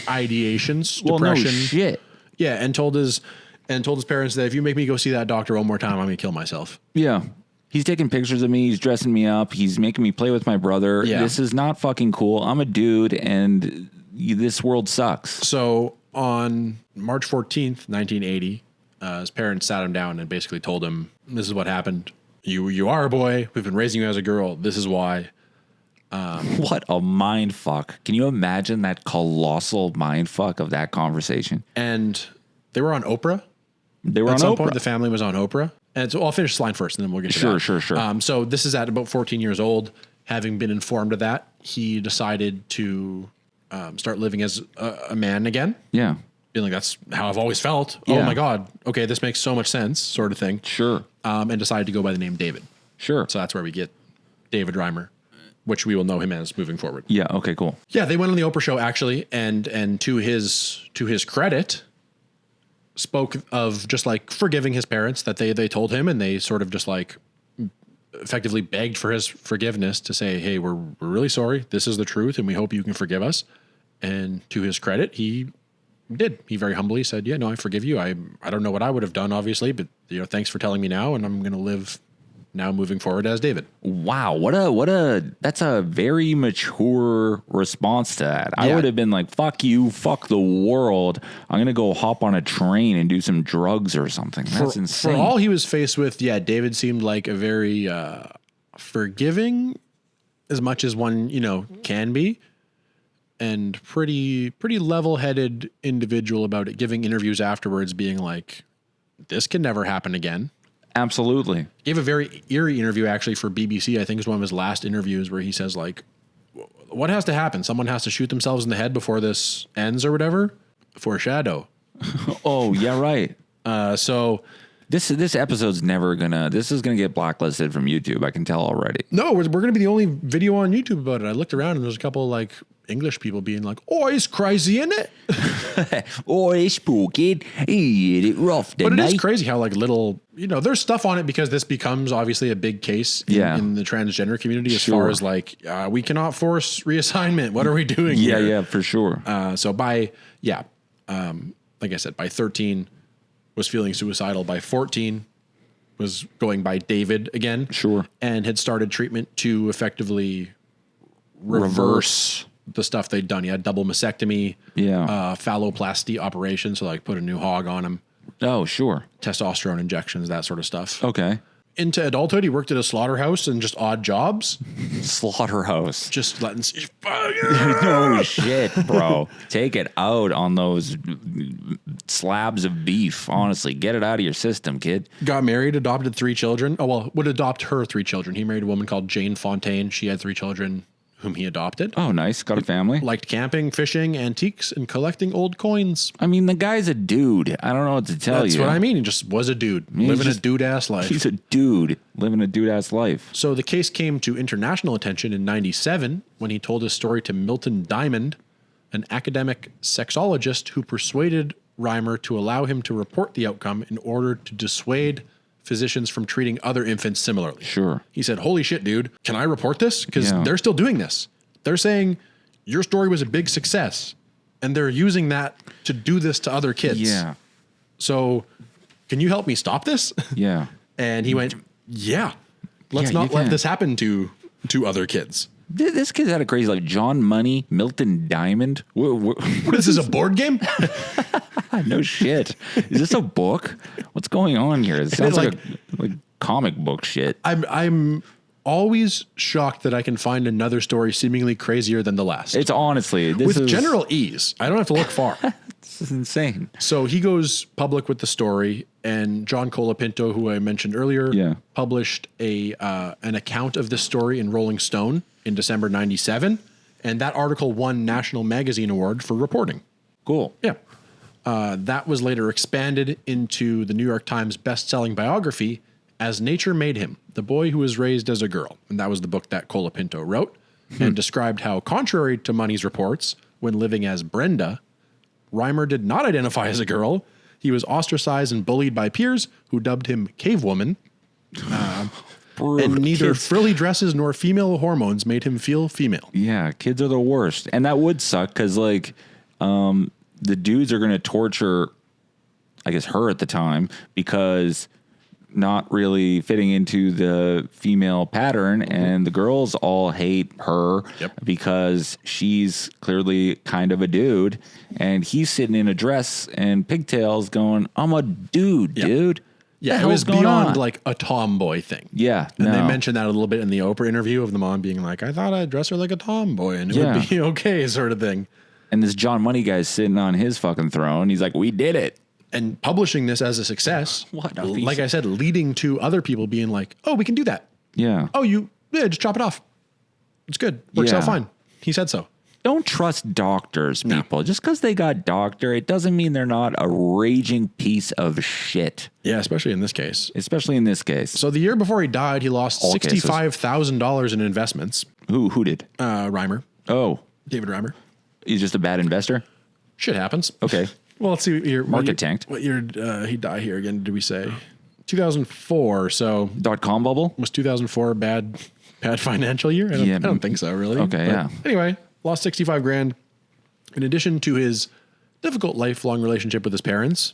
ideations, depression. No shit. Yeah, and told his parents that if you make me go see that doctor one more time, I'm going to kill myself. Yeah. He's taking pictures of me. He's dressing me up. He's making me play with my brother. Yeah. This is not fucking cool. I'm a dude, and this world sucks. So on March 14th, 1980, his parents sat him down and basically told him, this is what happened. You are a boy. We've been raising you as a girl. This is why. What a mind fuck. Can you imagine that colossal mind fuck of that conversation? And they were on Oprah. They were at on some Oprah. Point, the family was on Oprah. And so I'll finish this line first, and then we'll get to that. Sure. So this is at about 14 years old. Having been informed of that, he decided to start living as a man again. Yeah. Feeling like that's how I've always felt. Yeah. Oh, my God. Okay, this makes so much sense, sort of thing. Sure. And decided to go by the name David. Sure. So that's where we get David Reimer, which we will know him as moving forward. Yeah, okay, cool. Yeah, they went on the Oprah show, actually, and to his credit, spoke of just like forgiving his parents that they told him, and they sort of just like effectively begged for his forgiveness to say, hey, we're really sorry. This is the truth, and we hope you can forgive us. And to his credit, he did. He very humbly said, yeah, no, I forgive you. I don't know what I would have done, obviously, but thanks for telling me now, and I'm going to live now moving forward as David. Wow, that's a very mature response to that. I would have been like, fuck you, fuck the world. I'm going to go hop on a train and do some drugs or something. That's insane. For all he was faced with, David seemed like a very forgiving, as much as one, can be, and pretty level-headed individual about it, giving interviews afterwards being like, this can never happen again. Absolutely. Gave a very eerie interview actually for BBC. I think it's one of his last interviews where he says like, what has to happen? Someone has to shoot themselves in the head before this ends or whatever. Foreshadow. Oh, yeah, right. So this episode's this is gonna get blacklisted from YouTube. I can tell already. No, we're gonna be the only video on YouTube about it. I looked around and there's a couple like English people being like, oh, it's crazy, isn't it? Oh, it's spooky. He hit it rough tonight. But it is crazy how like little, there's stuff on it because this becomes obviously a big case in the transgender community as far as like, we cannot force reassignment. What are we doing here? Yeah, for sure. So like I said, by 13 was feeling suicidal. By 14 was going by David again. Sure. And had started treatment to effectively reverse the stuff they'd done. He had double mastectomy, phalloplasty operation, so like put a new hog on him. Oh, sure. Testosterone injections, that sort of stuff. Okay. Into adulthood, he worked at a slaughterhouse and just odd jobs. Slaughterhouse. Just letting... No shit, bro. Take it out on those slabs of beef. Honestly, get it out of your system, kid. Got married, adopted 3 children. Oh, well, would adopt her 3 children. He married a woman called Jane Fontaine. She had 3 children whom he adopted. Oh, nice. Got a family. Liked camping, fishing, antiques, and collecting old coins. I mean, the guy's a dude. I don't know what to tell you. That's what I mean. He just was a dude. Living a dude-ass life. He's a dude living a dude-ass life. So the case came to international attention in 1997 when he told his story to Milton Diamond, an academic sexologist who persuaded Reimer to allow him to report the outcome in order to dissuade physicians from treating other infants similarly. Sure. He said, holy shit, dude, can I report this? Because they're still doing this. They're saying your story was a big success and they're using that to do this to other kids. Yeah. So can you help me stop this? Yeah. And he went, let's not let this happen to other kids. This kid's had a crazy life. John Money, Milton Diamond. What is this, a board game? No shit. Is this a book? What's going on here? It sounds like comic book shit. I'm always shocked that I can find another story seemingly crazier than the last. It's honestly with general ease. I don't have to look far. This is insane. So he goes public with the story, and John Colapinto, who I mentioned earlier, published an account of this story in Rolling Stone in December 1997, and that article won National Magazine Award for reporting. Cool. Yeah. That was later expanded into the New York Times best-selling biography, As Nature Made Him, The Boy Who Was Raised as a Girl. And that was the book that Colapinto wrote and described how, contrary to Money's reports, when living as Brenda, Reimer did not identify as a girl. He was ostracized and bullied by peers who dubbed him Cave Woman. And neither frilly dresses nor female hormones made him feel female. Yeah, kids are the worst. And that would suck because, like, the dudes are going to torture, I guess, her at the time because not really fitting into the female pattern. And the girls all hate her because she's clearly kind of a dude. And he's sitting in a dress and pigtails going, I'm a dude, dude. Yeah, it was beyond like a tomboy thing. Yeah. And they mentioned that a little bit in the Oprah interview of the mom being like, I thought I'd dress her like a tomboy and it would be okay, sort of thing. And this John Money guy's sitting on his fucking throne. He's like, we did it. And publishing this as a success, What a like I said, leading to other people being like, oh, we can do that. Yeah. Oh, just chop it off. It's good. Works out fine. He said so. Don't trust doctors, people. Just because they got doctor, it doesn't mean they're not a raging piece of shit. Yeah, especially in this case. Especially in this case. So the year before he died, he lost $65,000 in investments. Who did? Reimer. Oh. David Reimer. He's just a bad investor? Shit happens. Okay. Well, let's see what year. Market tanked. What year he died here again, did we say? 2004. So .com bubble? Was 2004 a bad financial year? I don't think so, really. Okay, but anyway, lost $65,000. In addition to his difficult lifelong relationship with his parents,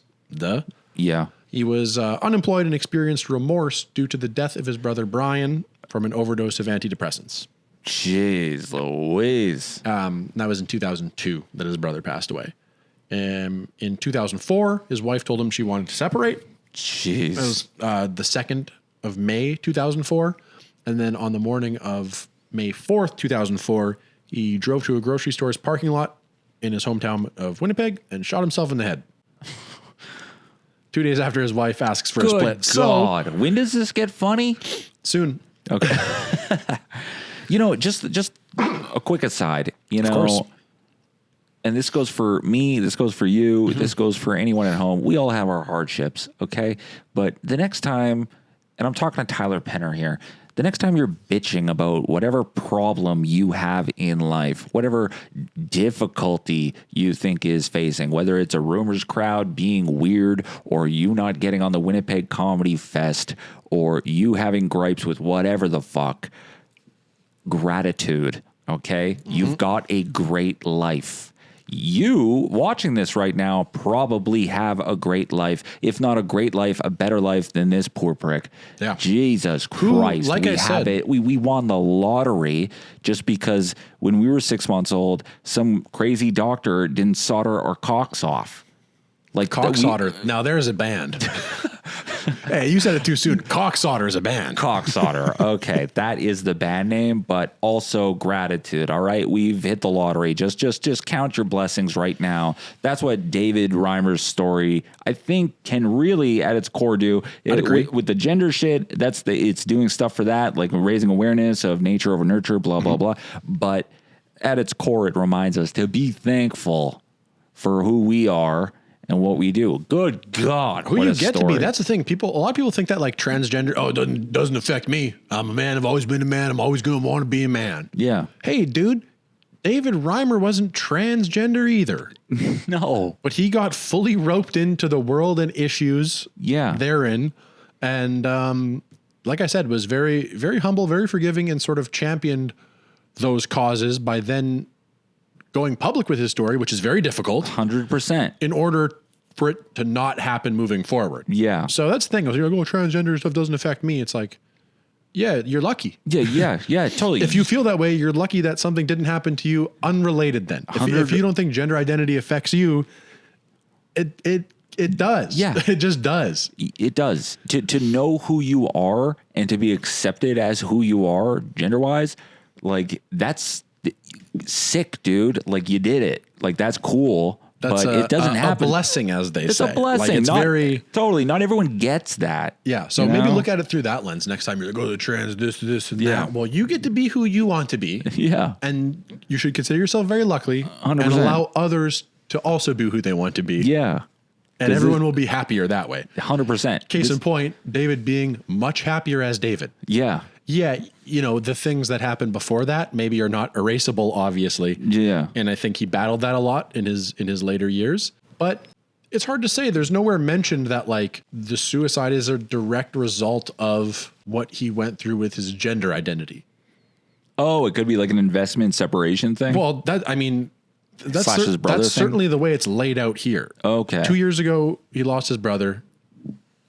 he was unemployed and experienced remorse due to the death of his brother Brian from an overdose of antidepressants. Jeez Louise. That was in 2002 that his brother passed away. In 2004, his wife told him she wanted to separate. Jeez. It was the 2nd of May, 2004. And then on the morning of May 4th, 2004, he drove to a grocery store's parking lot in his hometown of Winnipeg and shot himself in the head. 2 days after his wife asks for a split. God. When does this get funny? Soon. Okay. Just a quick aside, Of course. And this goes for me, this goes for you, this goes for anyone at home. We all have our hardships, okay? But the next time, and I'm talking to Tyler Penner here, the next time you're bitching about whatever problem you have in life, whatever difficulty you think is facing, whether it's a rumors crowd being weird or you not getting on the Winnipeg Comedy Fest or you having gripes with whatever the fuck, gratitude, okay? You've got a great life. You watching this right now probably have a great life. If not a great life, a better life than this poor prick. Yeah. Jesus Christ. Like I said, we won the lottery just because when we were 6 months old, some crazy doctor didn't solder our cocks off. Like cock solder. Now there's a band. Hey, you said it too soon. Cock solder is a band. Cock solder. Okay, that is the band name, but also gratitude. All right, we've hit the lottery. Just count your blessings right now. That's what David Reimer's story, I think, can really, at its core, do. I'd agree. With the gender shit. It's doing stuff for that, like raising awareness of nature over nurture, blah blah blah. But at its core, it reminds us to be thankful for who we are and what we do. Good God. Who you get to be. That's the thing. A lot of people think that like transgender, it doesn't affect me. I'm a man. I've always been a man. I'm always going to want to be a man. Yeah. Hey, dude, David Reimer wasn't transgender either. No. But he got fully roped into the world and issues therein. And like I said, was very, very humble, very forgiving, and sort of championed those causes by then going public with his story, which is very difficult. 100%. In order for it to not happen moving forward. Yeah. So that's the thing. You're like, transgender stuff doesn't affect me. It's like, yeah, you're lucky. Yeah, totally. If you feel that way, you're lucky that something didn't happen to you unrelated then. If you don't think gender identity affects you, it does. Yeah. It just does. It does. To know who you are and to be accepted as who you are gender-wise, like that's sick, dude. Like you did it. Like that's cool. That's but it doesn't happen. A blessing, as they say. It's a blessing. Like it's totally. Not everyone gets that. Yeah. So maybe look at it through that lens next time you're like, the trans, this, and that. Well, you get to be who you want to be. Yeah. And you should consider yourself very lucky 100%. and allow others to also be who they want to be. Yeah. And everyone will be happier that way. 100%. Case in point, David being much happier as David. Yeah. Yeah, the things that happened before that maybe are not erasable, obviously. Yeah. And I think he battled that a lot in his later years. But it's hard to say. There's nowhere mentioned that like the suicide is a direct result of what he went through with his gender identity. Oh, it could be like an investment separation thing? Well, that's His brother that's thing? certainly the way it's laid out here. Okay. 2 years ago, he lost his brother.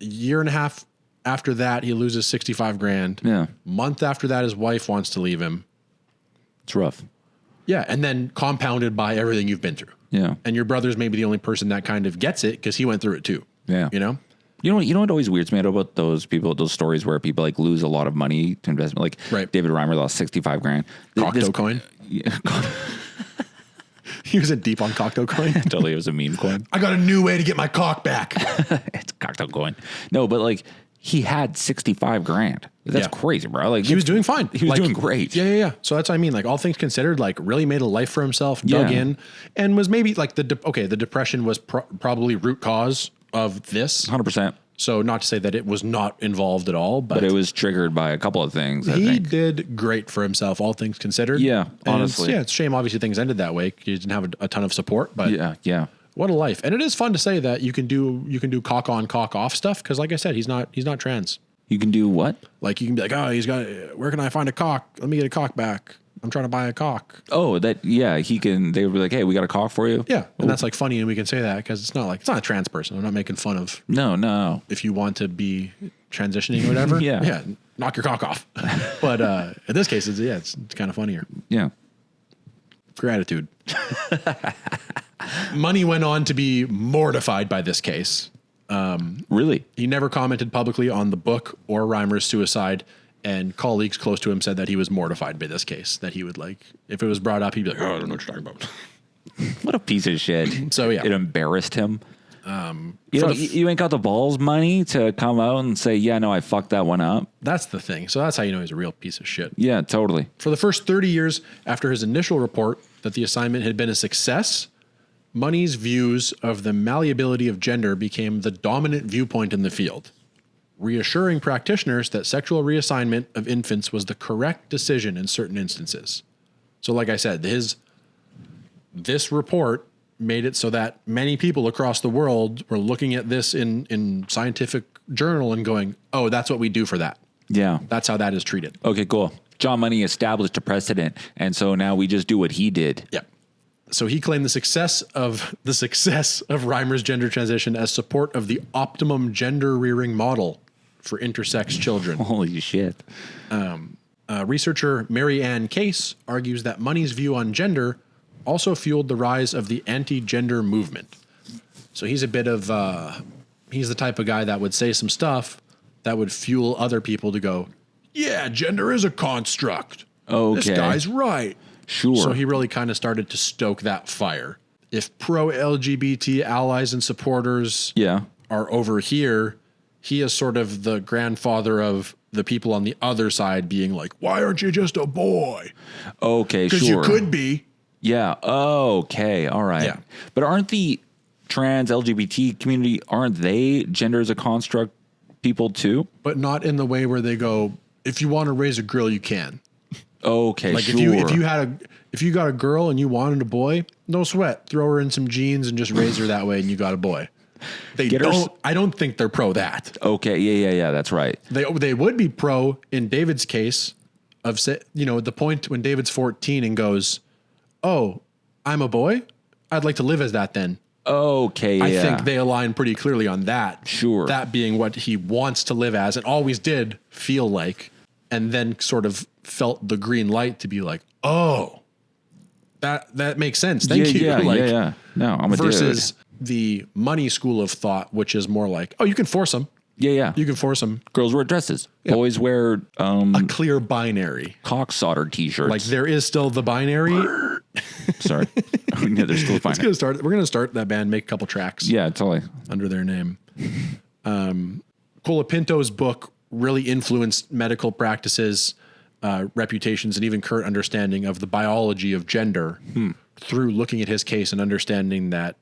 A year and a half after that, he loses $65,000. Yeah. Month after that, his wife wants to leave him. It's rough. Yeah. And then compounded by everything you've been through. Yeah. And your brother's maybe the only person that kind of gets it because he went through it too. Yeah. You know? You know what always weirds me out about those people, those stories where people like lose a lot of money to investment. Like Right. David Reimer lost $65,000. Cocteau coin. Yeah. He was in deep on Cocteau coin. Totally, it was a meme coin. I got a new way to get my cock back. It's Cocteau coin. No, but like he had $65,000. That's Yeah. crazy, bro. Like He was doing fine. He was doing great. Yeah. So that's what I mean. Like all things considered, like really made a life for himself, dug Yeah. in, and was maybe like the depression was probably root cause of this. 100%. So not to say that it was not involved at all, But it was triggered by a couple of things. I he think. did great for himself, all things considered. Yeah, And honestly. it's a shame. Obviously, things ended that way. He didn't have a ton of support, but Yeah. what a life. And it is fun to say that you can do cock on, cock off stuff because, like I said, he's not trans. You can do what? Like you can be like, oh, where can I find a cock? Let me get a cock back. I'm trying to buy a cock. Oh, he can. They would be like, hey, we got a cock for you. Yeah, and that's like funny, and we can say that because it's not a trans person. I'm not making fun of No. if you want to be transitioning or whatever. Yeah. knock your cock off. But in this case, it's kind of funnier. Yeah. Gratitude. Money went on to be mortified by this case. Really? He never commented publicly on the book or Reimer's suicide, and colleagues close to him said that he was mortified by this case, that he would if it was brought up, he'd be like, oh, I don't know what you're talking about. What a piece of shit. So, yeah. It embarrassed him. You ain't got the balls money to come out and say, yeah, no, I fucked that one up. That's the thing. So that's how you know he's a real piece of shit. Yeah, totally. For the first 30 years after his initial report that the assignment had been a success, Money's views of the malleability of gender became the dominant viewpoint in the field, reassuring practitioners that sexual reassignment of infants was the correct decision in certain instances. So like I said, this report made it so that many people across the world were looking at this in scientific journal and going, oh, that's what we do for that. Yeah. That's how that is treated. Okay, cool. John Money established a precedent, and so now we just do what he did. Yeah. So he claimed the success of Reimer's gender transition as support of the optimum gender rearing model for intersex children. Holy shit. Researcher Mary Ann Case argues that Money's view on gender also fueled the rise of the anti-gender movement. So he's he's the type of guy that would say some stuff that would fuel other people to go, yeah, gender is a construct. Okay. This guy's right. Sure. So he really kind of started to stoke that fire. If pro-LGBT allies and supporters are over here, he is sort of the grandfather of the people on the other side being like, why aren't you just a boy? Okay, sure. Because you could be. Yeah. Okay. All right. Yeah. But aren't the trans LGBT community, aren't they gender as a construct people too? But not in the way where they go, if you want to raise a girl, you can. Okay, Like sure. if you got a girl and you wanted a boy, no sweat. Throw her in some jeans and just raise her that way and you got a boy. I don't think they're pro that. Okay, yeah, that's right. They would be pro in David's case of, the point when David's 14 and goes, oh, I'm a boy? I'd like to live as that then. Okay, yeah. I think they align pretty clearly on that. Sure. That being what he wants to live as and always did feel like, and then sort of felt the green light to be like, oh, that makes sense. Thank you. Yeah. No, I'm a versus dude. the Money school of thought, which is more like, oh, you can force them. Yeah. You can force them. Girls wear dresses. Yeah. Boys wear a clear binary. Cock solder t-shirts. Like there is still the binary. Sorry. Yeah, there's still a binary. We're gonna start that band, make a couple tracks. Yeah, totally. Under their name. Colapinto's book really influenced medical practices, reputations, and even current understanding of the biology of gender through looking at his case and understanding that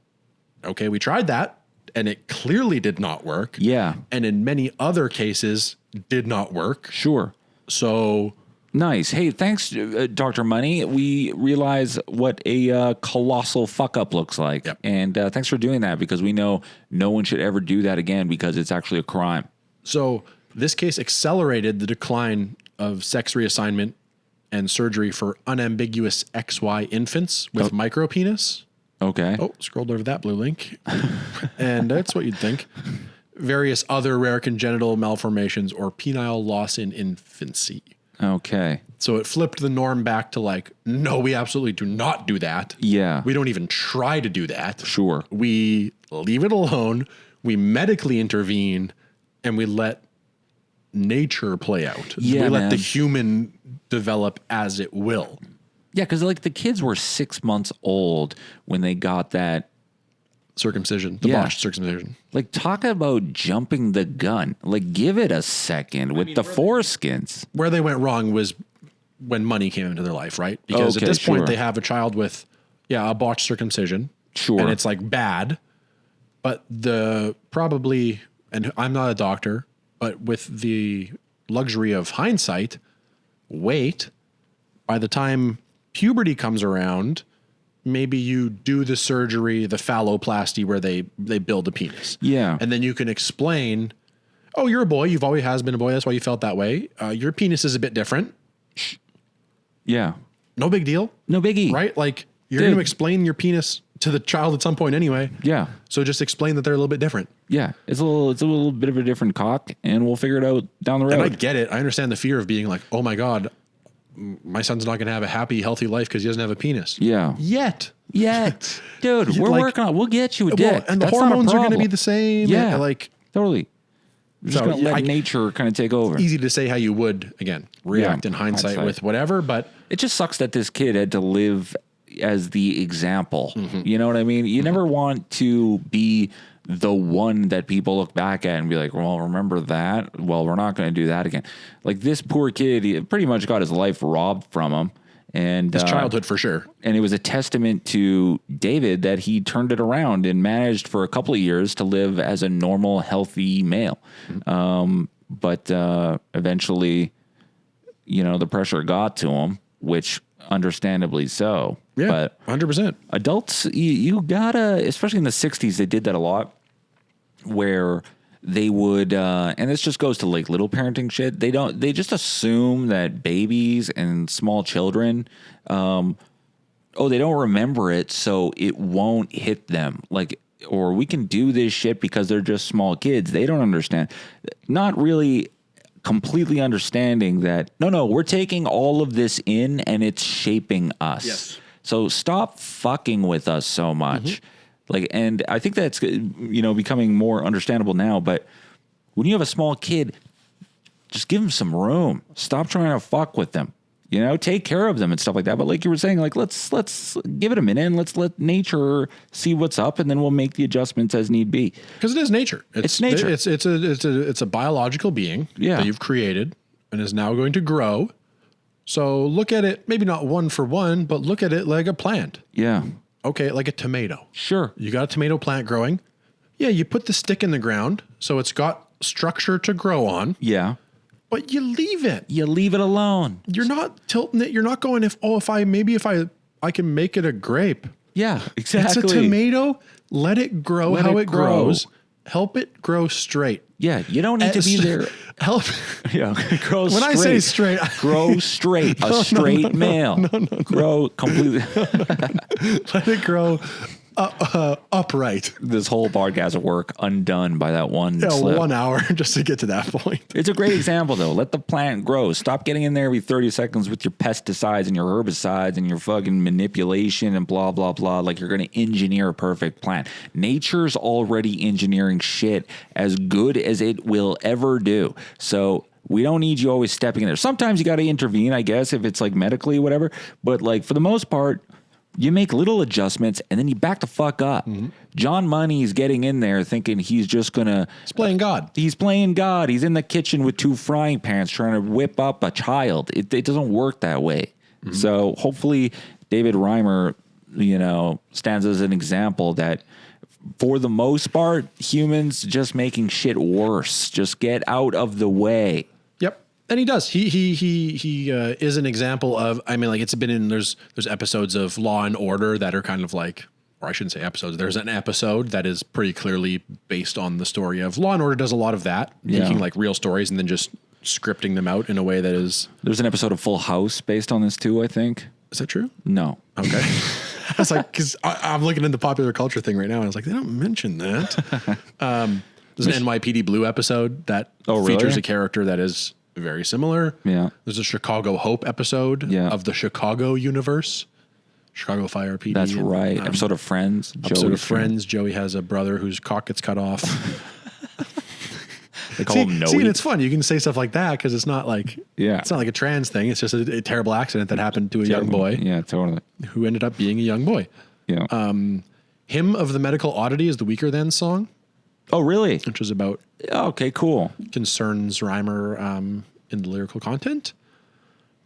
okay, we tried that and it clearly did not work. Yeah. And in many other cases did not work. Sure. So nice. Hey, thanks, Dr. Money. We realize what a colossal fuck up looks like. Yep. And thanks for doing that, because we know no one should ever do that again, because it's actually a crime. So this case accelerated the decline of sex reassignment and surgery for unambiguous XY infants with micropenis. Okay. Oh, scrolled over that blue link. And that's what you'd think. Various other rare congenital malformations or penile loss in infancy. Okay. So it flipped the norm back to like, no, we absolutely do not do that. Yeah. We don't even try to do that. Sure. We leave it alone. We medically intervene and we let nature play out. Yeah, we let man. the human develop as it will. Yeah, because like the kids were 6 months old when they got that. Circumcision, the Yeah. botched circumcision. Like, talk about jumping the gun. Like, give it a second with the foreskins. Where they went wrong was when money came into their life, right? Because Okay, at this point sure. they have a child with, a botched circumcision. Sure. And it's like bad, but and I'm not a doctor, but with the luxury of hindsight, by the time puberty comes around, maybe you do the surgery, the phalloplasty, where they build a penis. Yeah. And then you can explain, oh, you're a boy. You've always has been a boy. That's why you felt that way. Your penis is a bit different. Yeah. No big deal. No biggie. Right? Like you're Dude. going to explain your penis to the child at some point anyway. Yeah. So just explain that they're a little bit different. Yeah. It's a little bit of a different cock, and we'll figure it out down the road. And I get it. I understand the fear of being like, oh my God, my son's not going to have a happy, healthy life because he doesn't have a penis. Yeah. Yet. Dude, we're Like- working on it. We'll get you a dick. Well, and the That's not a hormones are going to be problem. the same. Yeah. Like Totally. We're just So, going to let I- nature kind of take over. easy to say how you would, again, react Yeah, in hindsight hindsight. with whatever, but It just sucks that this kid had to live as the example. Mm-hmm. You know what I mean? You never want to be the one that people look back at and be like, well, remember that? Well, we're not going to do that again. Like this poor kid, he pretty much got his life robbed from him. And his childhood for sure. And it was a testament to David that he turned it around and managed for a couple of years to live as a normal, healthy male. But eventually, the pressure got to him, which understandably so. Yeah, But 100%. adults, you gotta, especially in the 60s, they did that a lot, where they would, and this just goes to like little parenting shit. They just assume that babies and small children, they don't remember it, so it won't hit them. Like, or we can do this shit because they're just small kids. They don't understand. Not really completely understanding that, no, we're taking all of this in and it's shaping us. Yes. So stop fucking with us so much. Like, and I think that's, becoming more understandable now, but when you have a small kid, just give them some room. Stop trying to fuck with them, take care of them and stuff like that. But like you were saying, like, let's give it a minute and let's let nature see what's up, and then we'll make the adjustments as need be. Because it is nature. It's nature. It's a biological being that you've created and is now going to grow. So look at it, maybe not one for one, but look at it like a plant. Yeah. Okay, like a tomato. Sure. You got a tomato plant growing. Yeah, you put the stick in the ground, so it's got structure to grow on, Yeah. but you leave it. You leave it alone. You're not tilting it. You're not going, if I can make it a grape. Yeah, exactly. It's a tomato. Let it grow Let how it it grow. grows. Help it grow straight. Yeah, you don't need to be there. Help. Yeah, grow When I say straight, grow straight. A straight male. Grow completely. let it grow upright. This whole podcast of work undone by that one slip. 1 hour just to get to that point. It's a great example, though. Let the plant grow. Stop getting in there every 30 seconds with your pesticides and your herbicides and your fucking manipulation and blah, blah, blah. Like you're going to engineer a perfect plant. Nature's already engineering shit as good as it will ever do. So we don't need you always stepping in there. Sometimes you got to intervene, I guess, if it's like medically, whatever. But like for the most part, you make little adjustments and then you back the fuck up. John Money's getting in there thinking he's just going to... He's playing God. He's playing God. He's in the kitchen with 2 frying pans trying to whip up a child. It doesn't work that way. So hopefully David Reimer, stands as an example that for the most part, humans just making shit worse. Just get out of the way. Yep. And he does. He is an example of, I mean, like it's been in, there's episodes of Law and Order that are kind of like, or I shouldn't say episodes. There's an episode that is pretty clearly based on the story of Law and Order does a lot of that, making like real stories and then just scripting them out in a way that is. There's an episode of Full House based on this too, I think. Is that true? No. Okay. I was like, because I'm looking at the popular culture thing right now, and I was like, they don't mention that. There's an NYPD Blue episode that features a character that is very similar. Yeah. There's a Chicago Hope episode of the Chicago universe. Chicago Fire PD. That's right. Episode of Friends. Friends. Joey has a brother whose cock gets cut off. They call him Noe. See, and it's fun. You can say stuff like that because it's not like it's not like a trans thing. It's just a terrible accident that happened to a young boy. Yeah, totally. Who ended up being a young boy. Yeah. Hymn of the Medical Oddity is the Weaker Than song. Oh, really? Which is about okay, cool. Concerns Reimer in the lyrical content.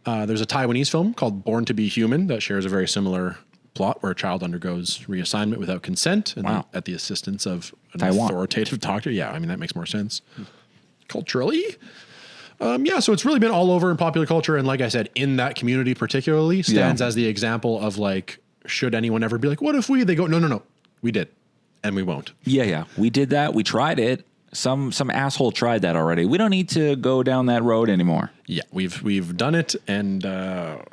There's a Taiwanese film called Born to Be Human that shares a very similar plot where a child undergoes reassignment without consent and at the assistance of an authoritative doctor. Yeah, I mean, that makes more sense culturally. So it's really been all over in popular culture. And like I said, in that community particularly stands as the example of like, should anyone ever be like, what if they go, no, we did. And we won't. Yeah. We did that. We tried it. Some asshole tried that already. We don't need to go down that road anymore. Yeah, we've done it, and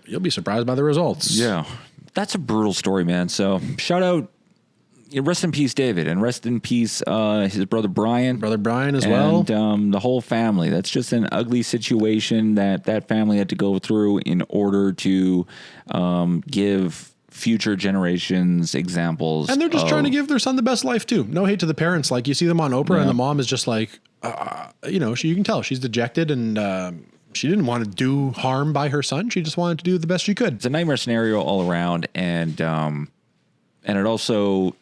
you'll be surprised by the results. Yeah, that's a brutal story, man. So shout out, rest in peace, David, and rest in peace, his brother Brian. Brother Brian as well. And the whole family. That's just an ugly situation that family had to go through in order to give future generations examples. And they're just trying to give their son the best life too. No hate to the parents. Like you see them on Oprah and the mom is just like, you can tell she's dejected and she didn't want to do harm by her son. She just wanted to do the best she could. It's a nightmare scenario all around. And it also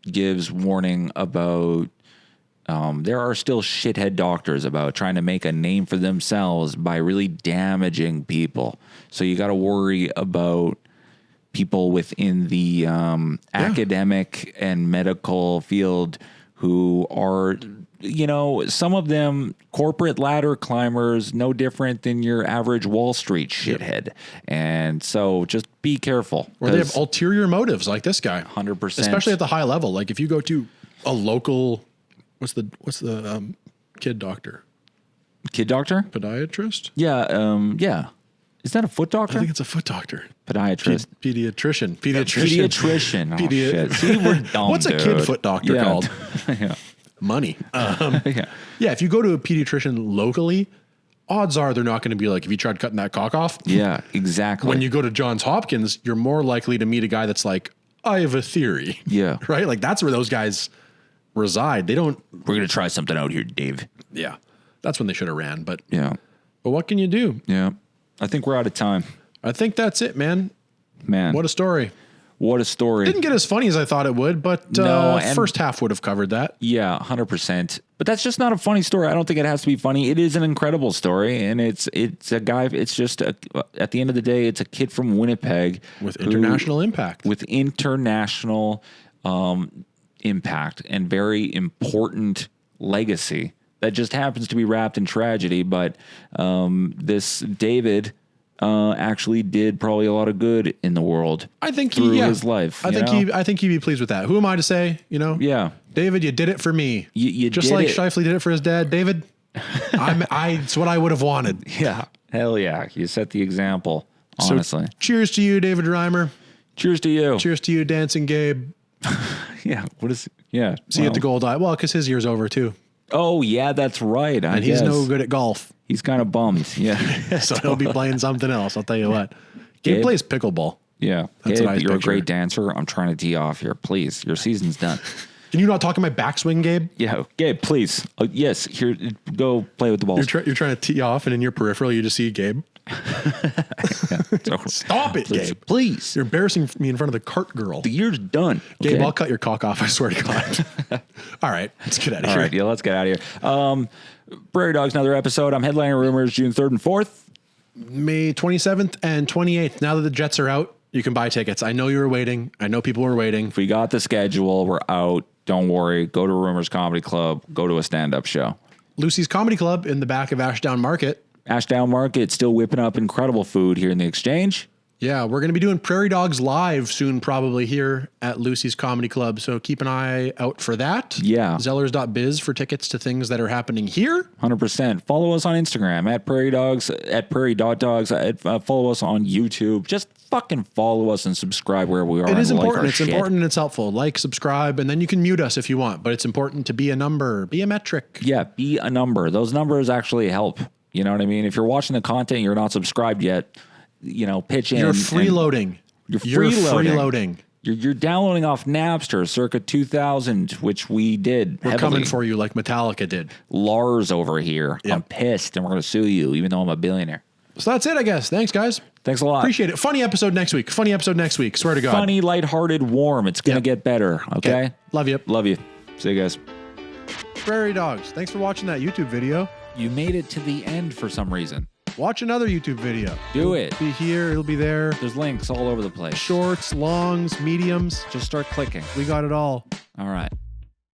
gives warning about, there are still shithead doctors about trying to make a name for themselves by really damaging people. So you got to worry about people within the academic and medical field who are, some of them corporate ladder climbers, no different than your average Wall Street shithead. And so just be careful. Or they have ulterior motives like this guy. 100%. Especially at the high level. Like if you go to a local, what's the kid doctor? Kid doctor? Podiatrist? Yeah. Is that a foot doctor? I think it's a foot doctor. Pediatrist. Pediatrician. Pediatrician. Oh, shit. See, we're dumb, What's a kid foot doctor called? Yeah. Money. If you go to a pediatrician locally, odds are they're not going to be like, have you tried cutting that cock off? Yeah, exactly. When you go to Johns Hopkins, you're more likely to meet a guy that's like, I have a theory. Yeah. Right? Like that's where those guys reside. They don't. We're going to try something out here, Dave. Yeah. That's when they should have ran. But what can you do? Yeah. I think we're out of time. I think that's it, man. What a story. What a story. Didn't get as funny as I thought it would, but first half would have covered that. Yeah, 100%. But that's just not a funny story. I don't think it has to be funny. It is an incredible story, and it's a guy. It's just at the end of the day, it's a kid from Winnipeg with international impact. With international impact and very important legacy that just happens to be wrapped in tragedy. But this David actually did probably a lot of good in the world. I think through his life. I think he'd be pleased with that. Who am I to say? Yeah, David, you did it for me. You just did like it. Shifley did it for his dad. David, it's what I would have wanted. Yeah, hell yeah, you set the example. Honestly, so, cheers to you, David Reimer. Cheers to you. Cheers to you, Dancing Gabe. Yeah. What is? Yeah. See you at the Gold Eye. Well, because his year's over too. Oh yeah, that's right. And he's no good at golf. He's kind of bummed. Yeah. So he'll be playing something else. I'll tell you what. Gabe plays pickleball. Yeah. That's Gabe, you're a great dancer. I'm trying to tee off here. Please. Your season's done. Can you not talk in my backswing, Gabe? Yeah. Gabe, please. Yes. Here, go play with the balls. You're trying to tee off, and in your peripheral, you just see Gabe. Stop it, Gabe. Please. You're embarrassing me in front of the cart girl. The year's done. Okay? Gabe, I'll cut your cock off. I swear to God. All right. Let's get out of here. All right. Yeah, let's get out of here. Prairie Dawgs, another episode. I'm headlining Rumors June 3rd and 4th. May 27th and 28th. Now that the Jets are out, you can buy tickets. I know you were waiting. I know people were waiting. We got the schedule. We're out. don't worry. Go to Rumors Comedy Club. Go to a stand-up show. Lucy's Comedy Club in the back of Ashdown Market. Ashdown Market still whipping up incredible food here in the Exchange. Yeah, we're going to be doing Prairie Dawgs live soon, probably here at Lucy's Comedy Club. So keep an eye out for that. Yeah. Zellers.biz for tickets to things that are happening here. 100%. Follow us on Instagram at Prairie Dawgs, at Prairie.Dogs. Follow us on YouTube. Just fucking follow us and subscribe wherever we are. It is important. Like it's important and it's helpful. Like, subscribe, and then you can mute us if you want. But it's important to be a number, be a metric. Yeah, be a number. Those numbers actually help. You know what I mean? If you're watching the content and you're not subscribed yet, pitch in. You're freeloading. You're freeloading. Freeloading. You're downloading off Napster circa 2000, which we did. We're heavily. coming for you like Metallica did. Lars over here. Yep. I'm pissed, and we're going to sue you, even though I'm a billionaire. So that's it, I guess. Thanks, guys. Thanks a lot. Appreciate it. Funny episode next week. Swear to God. Funny, lighthearted, warm. It's going to get better. Okay? Love you. Love you. See you guys. Prairie Dawgs. Thanks for watching that YouTube video. You made it to the end for some reason. Watch another YouTube video. Do it. It'll be here. It'll be there. There's links all over the place. Shorts, longs, mediums. Just start clicking. We got it all. All right.